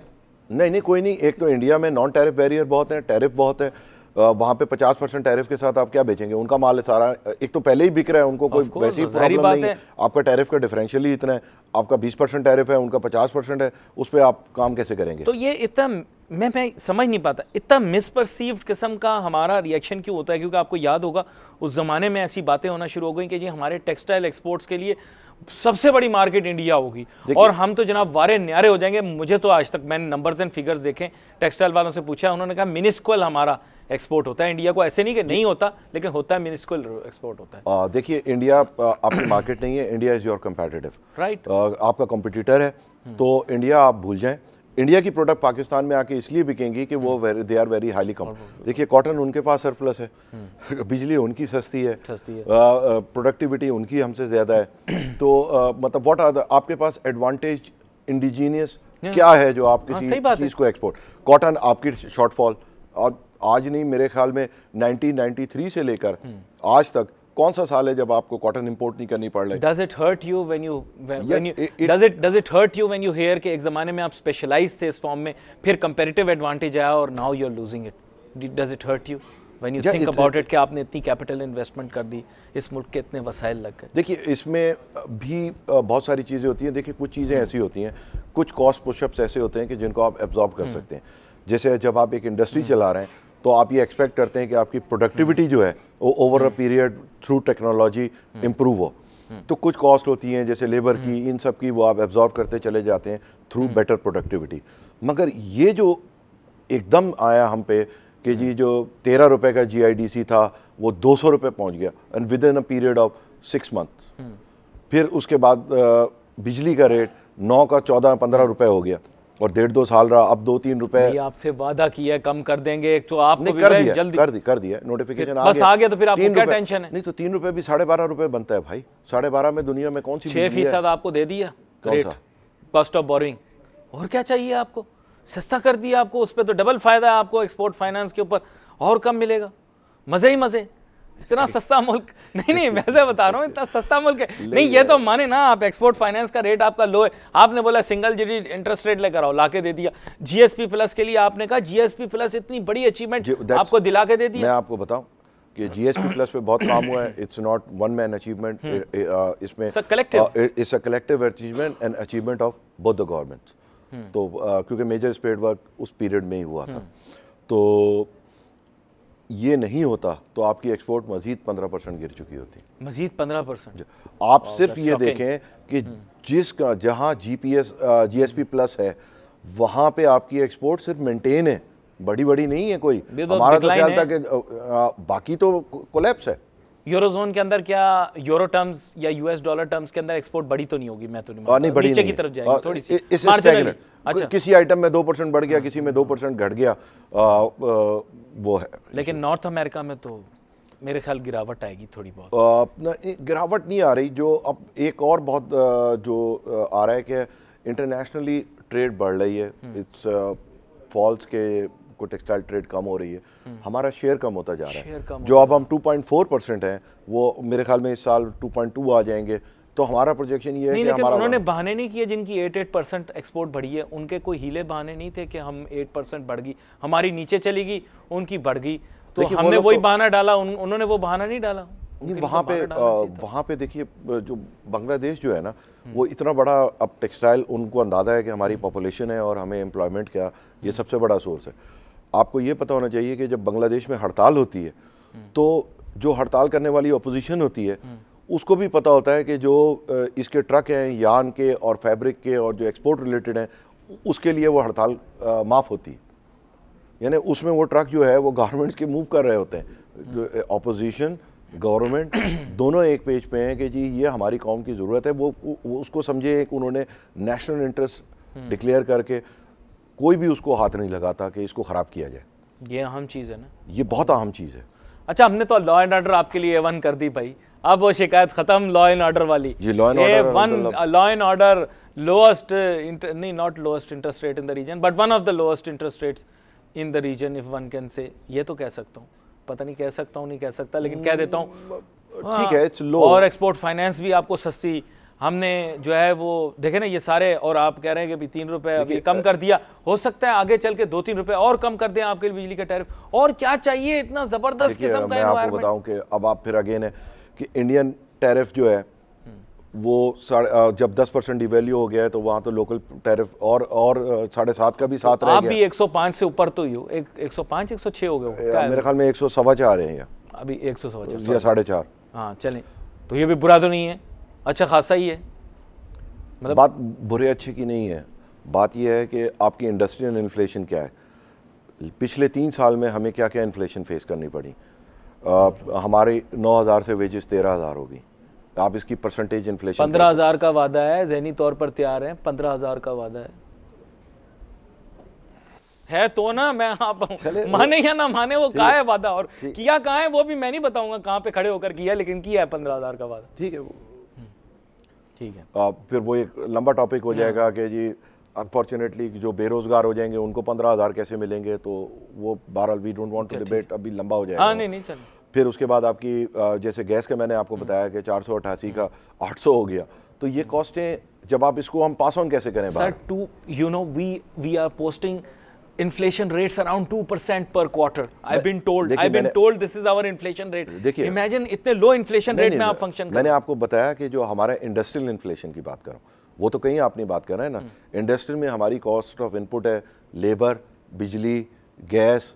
नहीं कोई नहीं। एक तो इंडिया में नॉन टैरिफ बैरियर बहुत है, tariff बहुत है, वहाँ पे 50% टैरिफ के साथ आप क्या बेचेंगे? उनका माल है सारा, एक तो पहले ही बिक रहा है, उनको कोई वैसी प्रॉब्लम नहीं है। आपका टैरिफ का डिफरेंशियल ही इतना है, आपका 20% टैरिफ है, उनका 50% है, उस पर आप काम कैसे करेंगे? तो ये इतना मैं समझ नहीं पाता, इतना मिसपरसीव्ड किस्म का हमारा रिएक्शन क्यों होता है? क्योंकि आपको याद होगा उस ज़माने में ऐसी बातें होना शुरू हो गई कि जी हमारे टेक्सटाइल एक्सपोर्ट्स के लिए सबसे बड़ी मार्केट इंडिया होगी और हम तो जनाब वारे न्यारे हो जाएंगे। मुझे तो आज तक मैंने नंबर्स एंड फिगर्स देखे, टेक्सटाइल वालों से पूछा, उन्होंने कहा मिनिस्क्वल हमारा एक्सपोर्ट होता है इंडिया को। ऐसे नहीं कि नहीं होता, लेकिन होता है, मिनिस्क्वल एक्सपोर्ट होता है। देखिए इंडिया आपकी मार्केट नहीं है, India is your competitive, right? आपका कंपटीटर है, तो इंडिया आप भूल जाएं। इंडिया की प्रोडक्ट पाकिस्तान में आके इसलिए बिकेंगी कि वो दे आर वेरी हाईली कम। देखिए कॉटन उनके पास सरप्लस है, बिजली उनकी सस्ती है, प्रोडक्टिविटी उनकी हमसे ज़्यादा है। तो मतलब व्हाट आर आपके पास एडवांटेज इंडिजीनियस क्या है जो आप किसी चीज़ को एक्सपोर्ट? कॉटन आपकी शॉर्टफॉल, और आज नहीं मेरे ख्याल में 1993 से लेकर आज तक कौन सा साल है जब आपको कॉटन इंपोर्ट नहीं करनी पड़ रही? Does it hurt you when you does it hurt you when you hear कि एक ज़माने में आप स्पेशलाइज थे इस फॉर्म में, फिर कंपैरेटिव एडवांटेज आया और now you are losing it? Does it hurt you when you think about it कि आपने इतनी कैपिटल इन्वेस्टमेंट कर दी, इस मुल्क के इतने वसाइल लग गए? देखिए इसमें भी बहुत सारी चीज़ें होती हैं। देखिए कुछ चीज़ें ऐसी होती हैं, कुछ कॉस्ट पुशअप्स ऐसे होते हैं कि जिनको आप एब्जॉर्ब कर सकते हैं। जैसे जब आप एक इंडस्ट्री चला रहे हैं तो आप ये एक्सपेक्ट करते हैं कि आपकी प्रोडक्टिविटी जो है वो over a period through technology improve हो। तो कुछ कॉस्ट होती हैं जैसे लेबर की, इन सब की, वो आप एब्जॉर्ब करते चले जाते हैं थ्रू बेटर प्रोडक्टिविटी। मगर ये जो एकदम आया हम पे कि जी जो 13 रुपए का GIDC था वो 200 रुपये पहुँच गया and with in a period of 6 month. फिर उसके बाद बिजली का रेट 9 का 14-15 रुपये हो गया और 1.5-2 साल रहा, अब 2-3 रुपए आपसे वादा किया कम कर देंगे, एक तो आपको कर दिया नोटिफिकेशन आ गया, तो फिर आपको क्या टेंशन है? नहीं तो 3 रुपए भी 12.5 रुपए बनता है भाई। 12.5 में दुनिया में कौन सी 6% आपको दे दिया रेट कॉस्ट ऑफ बोरोइंग, और क्या चाहिए आपको? सस्ता कर दिया आपको, उस पर तो डबल फायदा है आपको, एक्सपोर्ट फाइनेंस के ऊपर और कम मिलेगा, मजे ही मजे। इतना सस्ता मुल्क नहीं वैसे बता रहा हूँ, इतना सस्ता मुल्क है नहीं, ये तो माने ना आप, एक्सपोर्ट फाइनेंस का रेट आपका लो है, आपने बोला सिंगल डिजिट इंटरेस्ट रेट लेकर आओ, लाके दे दिया। जीएसपी प्लस के लिए आपने कहा जीएसपी प्लस इतनी बड़ी अचीवमेंट आपको दिला के दे दिया। मैं आपको बताऊं कि जीएसपी प्लस पे बहुत काम हुआ है, it's not one man achievement, इसमें it's a collective achievement and achievement of both the governments. तो क्योंकि मेजर स्पेड वर्क उस पीरियड में ही हुआ था, तो ये नहीं होता तो आपकी एक्सपोर्ट मजीद 15% गिर चुकी होती। मजीद 15%? आप सिर्फ ये देखें कि जिसका जहां जीएसपी प्लस है वहां पे आपकी एक्सपोर्ट सिर्फ मेंटेन है, बड़ी नहीं है कोई। हमारा तो ख्याल था कि बाकी तो कोलैप्स है। यूरोजोन के अंदर क्या यूरो टर्म्स या यूएस डॉलर टर्म्स के अंदर एक्सपोर्ट बड़ी तो नहीं होगी? मैं तो नहीं बड़ी नीचे नहीं की तरफ जाएगी थोड़ी सी, अच्छा, किसी आइटम में 2% बढ़ गया, किसी में 2% घट गया, वो है। लेकिन नॉर्थ अमेरिका में तो मेरे ख्याल गिरावट आएगी थोड़ी बहुत। गिरावट नहीं आ रही, जो अब एक और बहुत जो आ रहा है कि इंटरनेशनली ट्रेड बढ़ रही है, इट्स फॉल्स के को टेक्सटाइल ट्रेड कम हो रही है, हमारा शेयर कम होता जा रहा है। जो अब हम 2.4% हैं, वो मेरे ख्याल में इस साल 2.2 आ जाएंगे। तो हमारा प्रोजेक्शन ये है कि हमारा, उन्होंने बहाने नहीं किए जिनकी 8% एक्सपोर्ट बढ़ी है, उनके कोई हीले बहाने नहीं थे कि हम 8% बढ़ गई, हमारी नीचे चली गई, उनकी बढ़ गई, तो हमने वही बहाना डाला, उन्होंने वो बहाना नहीं डाला। नहीं, वहाँ पे देखिए, जो बांग्लादेश जो है ना, वो इतना बड़ा अब टेक्सटाइल, उनको अंदाजा है कि हमारी पॉपुलेशन है और हमें एम्प्लॉयमेंट क्या, ये सबसे बड़ा सोर्स है। आपको ये पता होना चाहिए कि जब बांग्लादेश में हड़ताल होती है तो जो हड़ताल करने वाली अपोजिशन होती है उसको भी पता होता है कि जो इसके ट्रक हैं, यान के और फैब्रिक के और जो एक्सपोर्ट रिलेटेड हैं, उसके लिए वो हड़ताल माफ़ होती है। यानी उसमें वो ट्रक जो है वो गवर्नमेंट्स के मूव कर रहे होते हैं। अपोजिशन गवर्नमेंट दोनों एक पेज पे हैं कि जी ये हमारी कौम की ज़रूरत है। वो उसको समझे एक उन्होंने नेशनल इंटरेस्ट डिक्लेयर करके कोई भी उसको हाथ नहीं लगाता कि इसको ख़राब किया जाए। ये अहम चीज़ है ना, ये बहुत अहम चीज़ है। अच्छा, हमने तो लॉ एंड ऑर्डर आपके लिए A1 कर दी भाई, अब वो शिकायत खत्म लॉ एंड ऑर्डर वाली। जी, law and order, law and order, lowest नहीं, not lowest interest rate in the region but one of the lowest interest rates in the region, if one can say. ये तो कह सकता हूँ, पता नहीं कह सकता हूँ नहीं कह सकता, लेकिन कह देता हूँ ठीक है, इट्स लो। और एक्सपोर्ट फाइनेंस भी आपको सस्ती, हमने जो है वो देखे ना ये सारे, और आप कह रहे हैं कि भी 3 रुपए अभी कम कर दिया, हो सकता है आगे चल के 2-3 रुपए और कम कर दें आपके बिजली का टैरिफ, और क्या चाहिए इतना जबरदस्त किस्म का। मैं आपको बताऊं कि अब आप फिर अगेन है कि इंडियन टैरिफ जो है वो जब 10% डिवैल्यू हो गया है तो वहाँ तो लोकल टैरिफ और 7.5 का भी साथ रह गया। आप भी 105 से ऊपर तो ही हो, 105-106 हो गए मेरे ख्याल में 100 आ रहे हैं अभी, 100 या 4.5। हाँ चलें, तो ये भी बुरा तो नहीं है, अच्छा खासा ही है। मतलब बात बुरे अच्छे की नहीं है, बात यह है कि आपकी इंडस्ट्रियल इन्फ्लेशन क्या है। पिछले 3 साल में हमें क्या क्या इन्फ्लेशन फेस करनी पड़ी। हमारी 9,000 से वेजेस 13,000 होगी। आप इसकी परसेंटेज इन्फ्लेशन, 15,000 का वादा है, ज़हनी तौर पर तैयार है, 15,000 का वादा है तो ना, मैं आप माने या ना माने, वो कहाँ है वादा और किया कहाँ है वो भी मैं नहीं बताऊंगा कहाँ पे खड़े होकर किया, लेकिन किया है 15,000 का वादा। ठीक है, वो ठीक है। फिर वो एक लंबा टॉपिक हो जाएगा कि जी अनफॉर्चुनेटली जो बेरोजगार हो जाएंगे उनको 15,000 कैसे मिलेंगे, तो वो बहरहाल we don't want to debate, अभी लंबा हो जाएगा। नहीं चलो। फिर उसके बाद आपकी जैसे गैस का मैंने आपको बताया कि 488 का 800 हो गया, तो ये कॉस्टें जब आप इसको हम पास ऑन कैसे करें? Sir, we are posting inflation rates around 2% per quarter. I've been told this is our inflation rate. देखिए, imagine इतने लो inflation rate में आप फंक्शन कर। मैंने आपको बताया कि जो हमारा इंडस्ट्रियल इन्फ्लेशन की बात करूं, वो तो कहीं आप नहीं बात कर रहे हैं ना। इंडस्ट्री में हमारी कॉस्ट ऑफ इनपुट है लेबर, बिजली, गैस,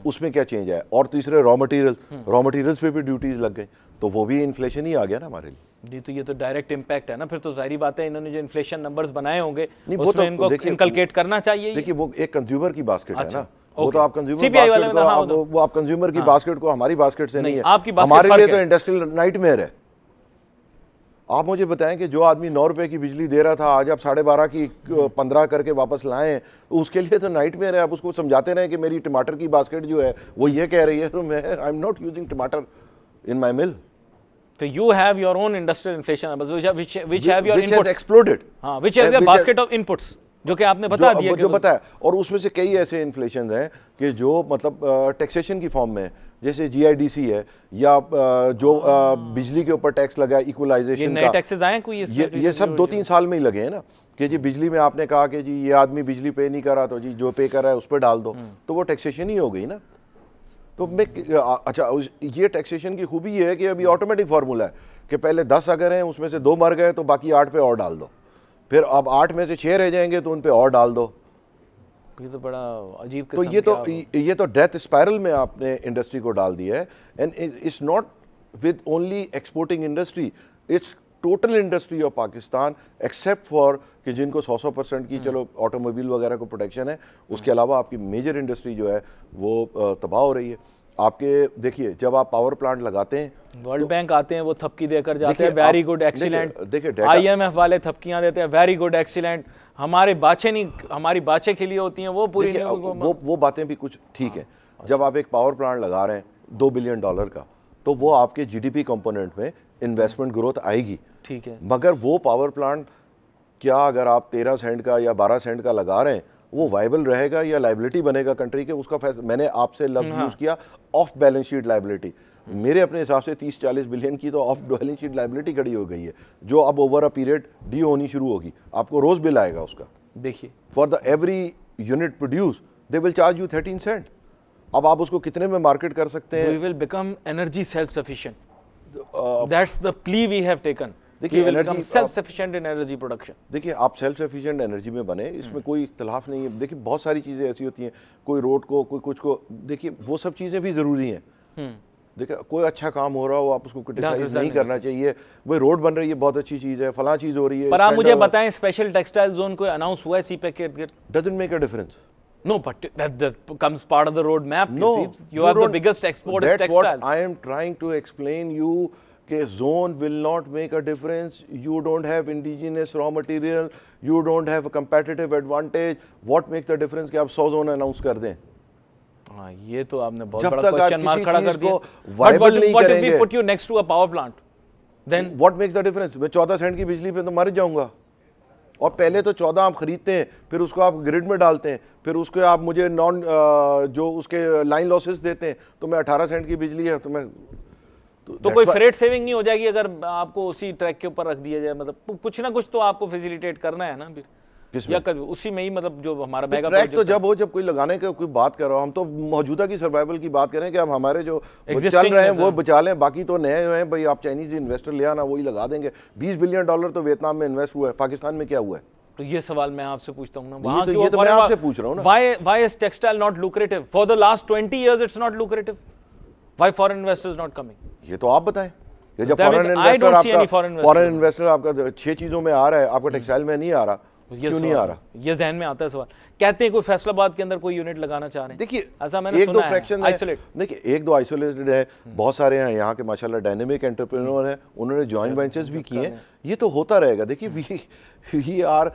उसमें क्या चेंज है, और तीसरे रॉ मटेरियल्स पे भी ड्यूटीज लग गई, तो वो भी इन्फ्लेशन ही आ गया ना हमारे लिए। जी, तो ये तो डायरेक्ट इम्पैक्ट है ना, फिर तो जाहिर बात है इन्होंने जो इन्फ्लेशन नंबर्स बनाए होंगे उसमें इनको इनकलकेट करना चाहिए। देखिए, वो एक कंज्यूमर की बास्केट है ना, वो तो आप कंज्यूमर बास्केट को, वो आप कंज्यूमर की बास्केट को हमारी बास्केट से नहीं है, हमारे लिए तो इंडस्ट्रियल नाइटमेयर है। आप मुझे बताएं कि जो आदमी 9 रुपए की बिजली दे रहा था आज आप 12.5 की 15 करके वापस लाएं, तो उसके लिए तो नाइटमेयर है। आप उसको समझाते रहें कि मेरी टमाटर की बास्केट जो है वो ये कह रही है, तो मैं आई एम नॉट यूजिंग टमाटर इन माई मिल। So you have your own industrial inflation which have your which inputs has exploded, हाँ, which has your basket of inputs, जो कि आपने बता दिया, जो बताया। और उसमें से कई ऐसे इन्फ्लेशन हैं कि जो मतलब टैक्सेशन की फॉर्म में है, जैसे GIDC है या जो बिजली के ऊपर टैक्स लगा है इक्वलाइजेशन का। टैक्सेस आए कोई ये सब 2-3 साल में ही लगे हैं ना, कि जी बिजली में आपने कहा कि जी ये आदमी बिजली पे नहीं कर रहा, तो जी जो पे कर रहा है उस पर डाल दो, तो वो टैक्सेशन ही हो गई ना। तो मैं अच्छा, ये टैक्सेशन की खूबी ये है कि अभी ऑटोमेटिक फार्मूला है कि पहले 10 अगर हैं उसमें से 2 मर गए तो बाकी 8 पे और डाल दो, फिर अब 8 में से 6 रह जाएंगे तो उन पे और डाल दो। ये तो बड़ा अजीब तो ये तो डेथ स्पायरल में आपने इंडस्ट्री को डाल दिया है। And it's not with only exporting industry, it's total industry of Pakistan except for कि जिनको 100% की चलो ऑटोमोबाइल वगैरह को प्रोटेक्शन है, उसके अलावा आपकी मेजर इंडस्ट्री जो है वो तबाह हो रही है। आपके देखिए जब आप पावर प्लांट लगाते हैं, वर्ल्ड बैंक आते हैं वो थपकी देकर जाते हैं, वेरी गुड एक्सीलेंट। देखिए IMF वाले थपकियां देते हैं, वेरी गुड एक्सीलेंट। हमारी बातें के लिए होती हैं, वो पूरी नहीं। वो बातें भी कुछ ठीक है। जब आप एक पावर प्लांट लगा रहे हैं $2 बिलियन का, तो वो आपके GDP कंपोनेंट में इन्वेस्टमेंट ग्रोथ आएगी, ठीक है। मगर वो पावर प्लांट क्या अगर आप 13 सेंट का या 12 सेंट का लगा रहे हैं, वो वायबल रहेगा या लाइबिलिटी बनेगा कंट्री के, उसका फैसला। मैंने आपसे लफ्ज यूज किया ऑफ बैलेंस शीट लाइबिलिटी। मेरे अपने हिसाब से 30-40 बिलियन की तो ऑफ बैलेंस शीट लाइबिलिटी खड़ी हो गई है, जो अब ओवर अ पीरियड ड्यू होनी शुरू होगी। आपको रोज बिल आएगा उसका। देखिए for the every unit produce they will charge you 13 cent. अब आप उसको कितने में मार्केट कर सकते हैं? We will become energy self sufficient, that's the plea we have taken. देखिए energy self sufficient in energy production. देखिए आप सेल्फ सफिशिएंट एनर्जी में बने, इसमें कोई इख्तिलाफ नहीं है। देखिए बहुत सारी चीज़ें ऐसी होती हैं, कोई रोड को कोई कुछ को, देखिए वो सब चीज़ें भी ज़रूरी हैं। देखिए कोई अच्छा काम हो रहा हो आप उसको क्रिटिसाइज नहीं करना चाहिए। वही रोड बन रही है बहुत अच्छी चीज़ है, फलां चीज़ हो रही है। पर आप मुझे बताएं स्पेशल टेक्सटाइल जोन को अनाउंस हुआ है CPEC के इर्द-गिर्द? Doesn't make a difference. No, but that comes part of the road map. No, you are the biggest export of textiles. That's what I am trying to explain you. कि zone will not make a difference. You don't have indigenous raw material. You don't have a competitive advantage. What makes the difference कि आप 100 zone announce कर दें? हाँ, ये तो आपने बहुत बड़ा क्वेश्चन मार्क खड़ा कर दिया। But what if we put you next to a power plant? Then what makes the difference? मैं 14 सेंट की बिजली पे तो मर जाऊंगा। और पहले तो 14 आप खरीदते हैं, फिर उसको आप ग्रिड में डालते हैं, फिर उसको आप मुझे जो उसके लाइन लॉसेस देते हैं, तो मैं 18 सेंट की बिजली है तो मैं तो कोई फ्रेट सेविंग नहीं हो जाएगी अगर आपको उसी ट्रैक के ऊपर रख दिया जाए? मतलब कुछ ना कुछ तो आपको फैसिलिटेट करना है ना या उसी में ही, मतलब जो हमारा मेगा ट्रैक तो जब हो जब कोई लगाने का कोई बात कर रहा हो। हम तो मौजूदा की सर्वाइवल की बात करें कि हम हमारे जो चल रहे हैं वो बचा लें, बाकी तो नए हैं भाई। आप चाइनीज इन्वेस्टर ले आना, वही लगा देंगे। $20 बिलियन तो वियतनाम में इन्वेस्ट हुआ है, पाकिस्तान में क्या हुआ है? तो ये सवाल मैं आपसे पूछता हूँ ना, ये तो मैं आपसे पूछ रहा हूँ ना। Why is textile not lucrative? For the last 20 years it's not lucrative. Why foreign investors not coming? ये तो आप बताएं कि जब फॉरेन इन्वेस्टर आपका 6 चीजों में आ रहा है, आपका टेक्सटाइल में नहीं आ रहा, क्यों नहीं आ रहा? ये जहन में आता है सवाल। कहते हैं कोई फैसलाबाद के अंदर कोई यूनिट लगाना चाह रहे हैं। देखिए ऐसा मैंने एक दो फ्रैक्शन आइसोलेट, देखिए 1-2 आइसोलेटेड है, बहुत सारे हैं यहाँ के माशाल्लाह डायनेमिक एंटरप्रेन्योर हैं, उन्होंने जॉइंट वेंचर्स भी किए हैं। ये तो होता रहेगा। देखिए वी आर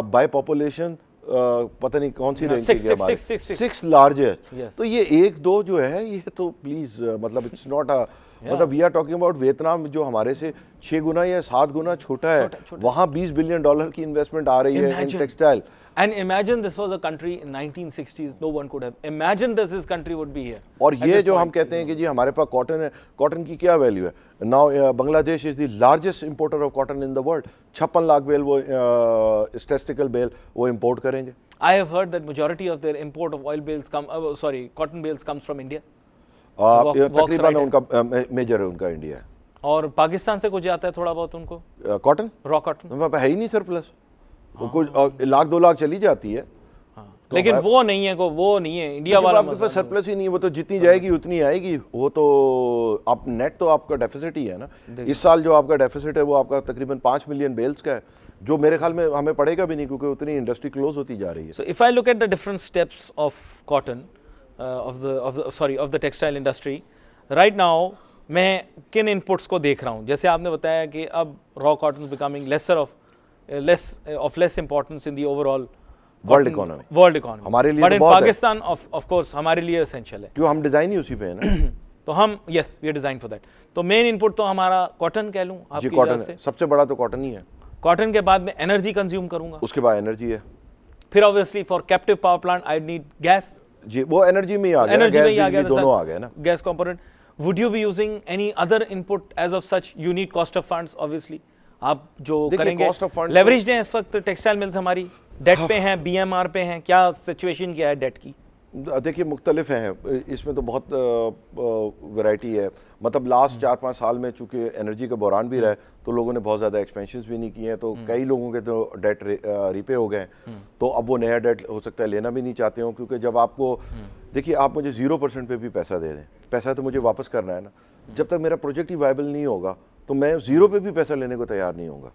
बाय पॉपुलेशन पता नहीं कौन सी रैंक है, 6 लार्जेस्ट। तो ये 1-2 जो है ये तो प्लीज मतलब इट्स नॉट अ मतलब we are talking about Vietnam जो हमारे से 6 गुना या 7 गुना छोटा है, वहां $20 बिलियन की इन्वेस्टमेंट आ रही है in textile. And imagine this was a country in 1960s. No one could have imagined this country would be here. और ये जो हम कहते हैं कि जी हमारे पास कॉटन है, कॉटन की क्या वैल्यू है? Now Bangladesh is the largest importer of cotton in the world. 56 lakh bale वो स्टैटिस्टिकल बेल वो इंपोर्ट करेंगे। I have heard that majority of their import of oil bales cotton bales comes from India. तकरीबन उनका major है उनका India है। और पाकिस्तान से कुछ जाता है थोड़ा बहुत उनको कॉटन, रॉ कॉटन है ही नहीं सरप्लस। कुछ 1-2 लाख चली जाती है, तो लेकिन वो नहीं है, वो नहीं है इंडिया वाला। आपके पास सरप्लस ही नहीं है, वो तो जितनी जाएगी उतनी आएगी। वो तो आप नेट तो आपका डेफिसिट ही है ना। इस साल जो आपका डेफिसिट है वो आपका तकरीबन 5 मिलियन बेल्स का है, जो मेरे ख्याल में हमें पड़ेगा भी नहीं क्योंकि उतनी इंडस्ट्री क्लोज होती जा रही है। So if I look at the different steps of cotton of the textile industry right now, मैं किन इनपुट्स को देख रहा हूँ। जैसे आपने बताया कि अब raw cotton becoming less importance in the overall world economy हमारे लिए, but in Pakistan of course हमारे लिए एसेंशियल है, क्यों हम डिजाइन ही उसी पे है ना। तो हम yes we are design for that. तो मेन इनपुट तो हमारा कॉटन कह लूँ आपकी कॉटन है, सबसे बड़ा तो कॉटन ही है। कॉटन के बाद में एनर्जी कंज्यूम करूंगा, उसके बाद एनर्जी है, फिर obviously for captive power plant I need gas. जी वो एनर्जी में ही आ गया, एनर्जी में ही आ गया, दोनों आ गए ना, gas component. Would you be using any other input as of such? You need cost of funds obviously, आप जो करेंगे लेवरेज हैं इस वक्त टेक्सटाइल मिल्स हमारी डेट पे हैं, बीएमआर पे हैं, क्या सिचुएशन क्या है डेट की? देखिए मुख्तलिफ हैं, इसमें तो बहुत वैरायटी है। मतलब लास्ट 4-5 साल में चूंकि एनर्जी का बहरान भी रहा है तो लोगों ने बहुत ज़्यादा एक्सपेंशंस भी नहीं किए हैं, तो कई लोगों के तो डेट रीपे हो गए, तो अब वो नया डेट हो सकता है लेना भी नहीं चाहते हो, क्योंकि जब आपको देखिए आप मुझे 0% पे भी पैसा दे दें, पैसा तो मुझे वापस करना है ना, जब तक मेरा प्रोजेक्ट ही वायबल नहीं होगा तो मैं 0 पे भी पैसा लेने को तैयार नहीं होगा।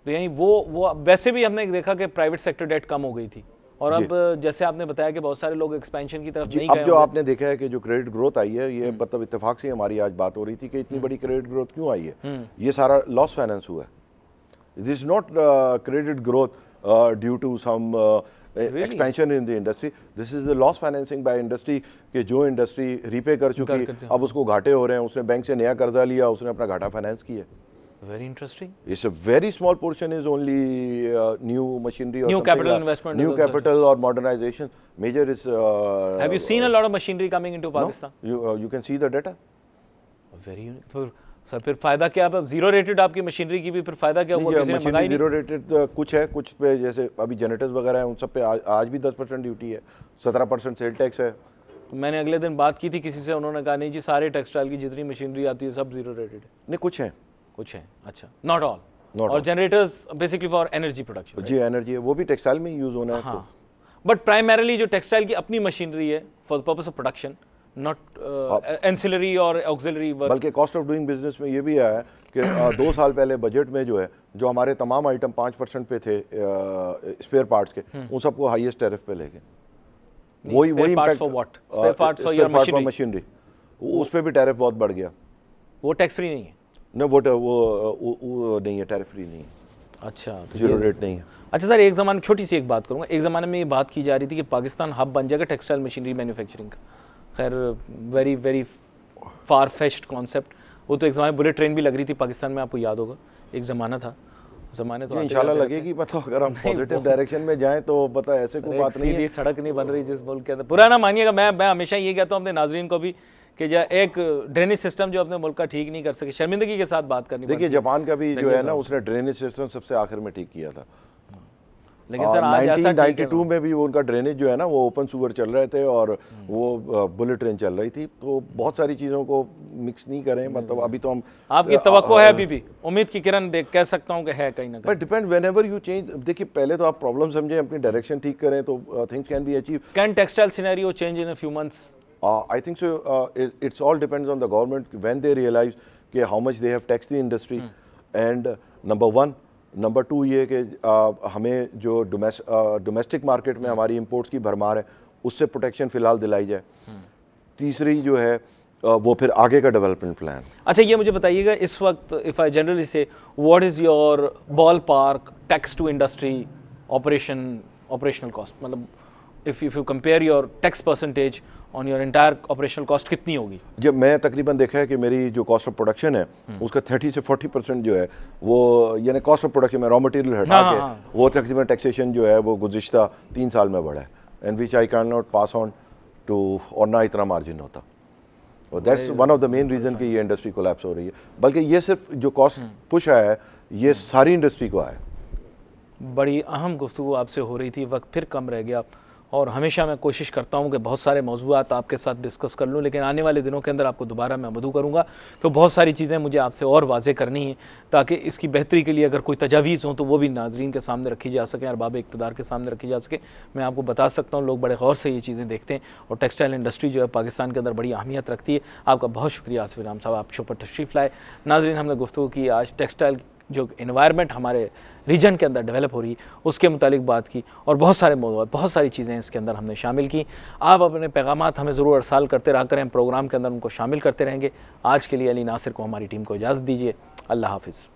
तो यानी वो वैसे भी हमने देखा कि प्राइवेट सेक्टर डेट कम हो गई थी, और अब जैसे आपने बताया कि बहुत सारे लोग एक्सपेंशन की तरफ नहीं गए। अब जो आपने देखा है कि जो क्रेडिट ग्रोथ आई है, ये मतलब इत्तेफाक से हमारी आज बात हो रही थी कि इतनी बड़ी क्रेडिट ग्रोथ क्यों आई है, ये सारा लॉस फाइनेंस हुआ है। This is not credit growth due to some expansion in the industry, this is the loss financing by industry, कि जो इंडस्ट्री रीपे कर चुकी अब उसको घाटे हो रहे हैं, उसने बैंक से नया कर्जा लिया, उसने अपना घाटा फाइनेंस किया। Very interesting. It's a very small portion is only new machinery or new capital investment, new capital or modernization. Major is. Have you seen a lot of machinery coming into Pakistan? No, you can see the data. Very unique. तो sir फिर फायदा क्या? अब zero rated आपकी machinery की भी फिर फायदा क्या हुआ? किसी ने मंगाई नहीं? जीरो रेटेड कुछ है, कुछ पे जैसे अभी जनरेटर्स वगैरह हैं उन सब पे आज भी 10% ड्यूटी है, 17% सेल टैक्स है। तो मैंने अगले दिन बात की थी किसी से, उन्होंने कहा नहीं जी सारे टेक्सटाइल की जितनी मशीनरी आती है सब जीरो रेटेड है। नहीं कुछ है, कुछ है, अच्छा, नॉट ऑल। और generators basically for energy production. जी एनर्जी है, वो भी टेक्सटाइल में यूज होना है। हाँ, बट प्राइमरीली जो टेक्सटाइल की अपनी मशीनरी है for the purpose of production, not ancillary और ऑक्सिलरी वर्क। बल्कि कॉस्ट ऑफ डूइंग बिजनेस में ये भी आया है कि 2 साल पहले बजट में जो है, जो हमारे तमाम आइटम 5% पे थे स्पेयर पार्ट्स के, उन सबको हाईएस्ट टैरिफ पे ले गए। वही impact for what? Spare parts for your machinery, उस पे भी टैरिफ बहुत बढ़ गया। वो टैक्स फ्री नहीं है? नहीं, वो नहीं है, टैरिफ फ्री नहीं है। अच्छा, तो जीरो रेट नहीं है। अच्छा सर, एक ज़माने छोटी सी एक बात करूँगा, एक ज़माने में ये बात की जा रही थी कि पाकिस्तान हब बन जाएगा टेक्सटाइल मशीनरी मैन्युफैक्चरिंग का। खैर very very far fetched concept. वो तो एक ज़माने बुलेट ट्रेन भी लग रही थी पाकिस्तान में, आपको याद होगा, एक ज़माना था। ज़माने तो इंशाल्लाह लगेगी, मतलब अगर हम पॉजिटिव डायरेक्शन में जाएं तो पता ऐसे कोई बात नहीं है। सड़क नहीं बन रही जिस मुल्क के अंदर, पुराना मानिएगा, मैं हमेशा ये कहता हूँ अपने नाजरीन को भी कि एक ड्रेनेज सिस्टम जो अपने मुल्क का ठीक नहीं कर सके, शर्मिंदगी के साथ बात करनी। देखिए जापान का भी जो है ना, उसने ड्रेनेज सिस्टम सबसे आखिर में ठीक किया था, लेकिन सर आज 1992 में भी उनका ड्रेनेज जो है ना वो ओपन सूअर चल रहे थे और वो बुलेट ट्रेन चल रही थी। तो बहुत सारी चीज़ों को मिक्स नहीं करें, मतलब अभी तो हम, आपकी तवक्को है, अभी भी उम्मीद की किरण देख कह सकता हूँ कि है कहीं ना कहीं। But depend whenever you change. देखिए पहले तो आप प्रॉब्लम समझें, अपनी डायरेक्शन ठीक करें तो things can be achieve. Can textile scenario change in a few months? I think so. It's all depends on the government when they realize कि how much they have taxed the industry. And number 1, number 2 ये कि हमें जो domestic market में हमारी imports की भरमार है उससे प्रोटेक्शन फिलहाल दिलाई जाए। तीसरी जो है वो फिर आगे का डेवलपमेंट प्लान। अच्छा ये मुझे बताइएगा, इस वक्त if I generally say what is your ballpark tax to industry operational cost, मतलब if you compare your tax percentage on your entire operational cost कितनी होगी? जब मैं तकरीबन देखा है कि मेरी जो कॉस्ट ऑफ प्रोडक्शन है उसका 30 से 40% जो है वो, यानी कॉस्ट ऑफ प्रोडक्शन में रॉ मटेरियल हटा के वो तकरीबन टैक्सेशन जो है वो गुज़िश्ता 3 साल में बढ़ा है, and which I can not pass on to, और ना इतना मार्जिन होता। और that's one of the main reason कि ये इंडस्ट्री कोलैप्स हो रही है। बल्कि ये सिर्फ जो कॉस्ट पुश आया है ये सारी इंडस्ट्री को आया। बड़ी अहम गुफ्तगू आपसे हो रही थी, वक्त फिर कम रह गया, और हमेशा मैं कोशिश करता हूं कि बहुत सारे मौज़ूआत आपके साथ डिस्कस कर लूं, लेकिन आने वाले दिनों के अंदर आपको दोबारा मैं मदऊ करूंगा, तो बहुत सारी चीज़ें मुझे आपसे और वाज़े करनी हैं ताकि इसकी बेहतरी के लिए अगर कोई तजावीज़ हों तो वो भी नाजरीन के सामने रखी जा सकें, अरबाब इक़्तिदार के सामने रखी जा सके। मैं आपको बता सकता हूँ लोग बड़े गौर से ये चीज़ें देखते हैं, और टेक्सटाइल इंडस्ट्री जो है पाकिस्तान के अंदर बड़ी अहमियत रखती है। आपका बहुत शुक्रिया आसिफ इनाम साहब, आप शो पर तशरीफ़ लाए। नाजरीन हमने गुफ्तगू की आज टेक्सटाइल जो इन्वायरमेंट हमारे रीजन के अंदर डेवलप हो रही है उसके मुतालिक बात की, और बहुत सारे मौज़ूआत, बहुत सारी चीज़ें इसके अंदर हमने शामिल की। आप अपने पैगामात हमें ज़रूर अरसाल करते रहा करें, प्रोग्राम के अंदर उनको शामिल करते रहेंगे। आज के लिए अली नासिर को, हमारी टीम को इजाज़त दीजिए। अल्लाह हाफ़िज़।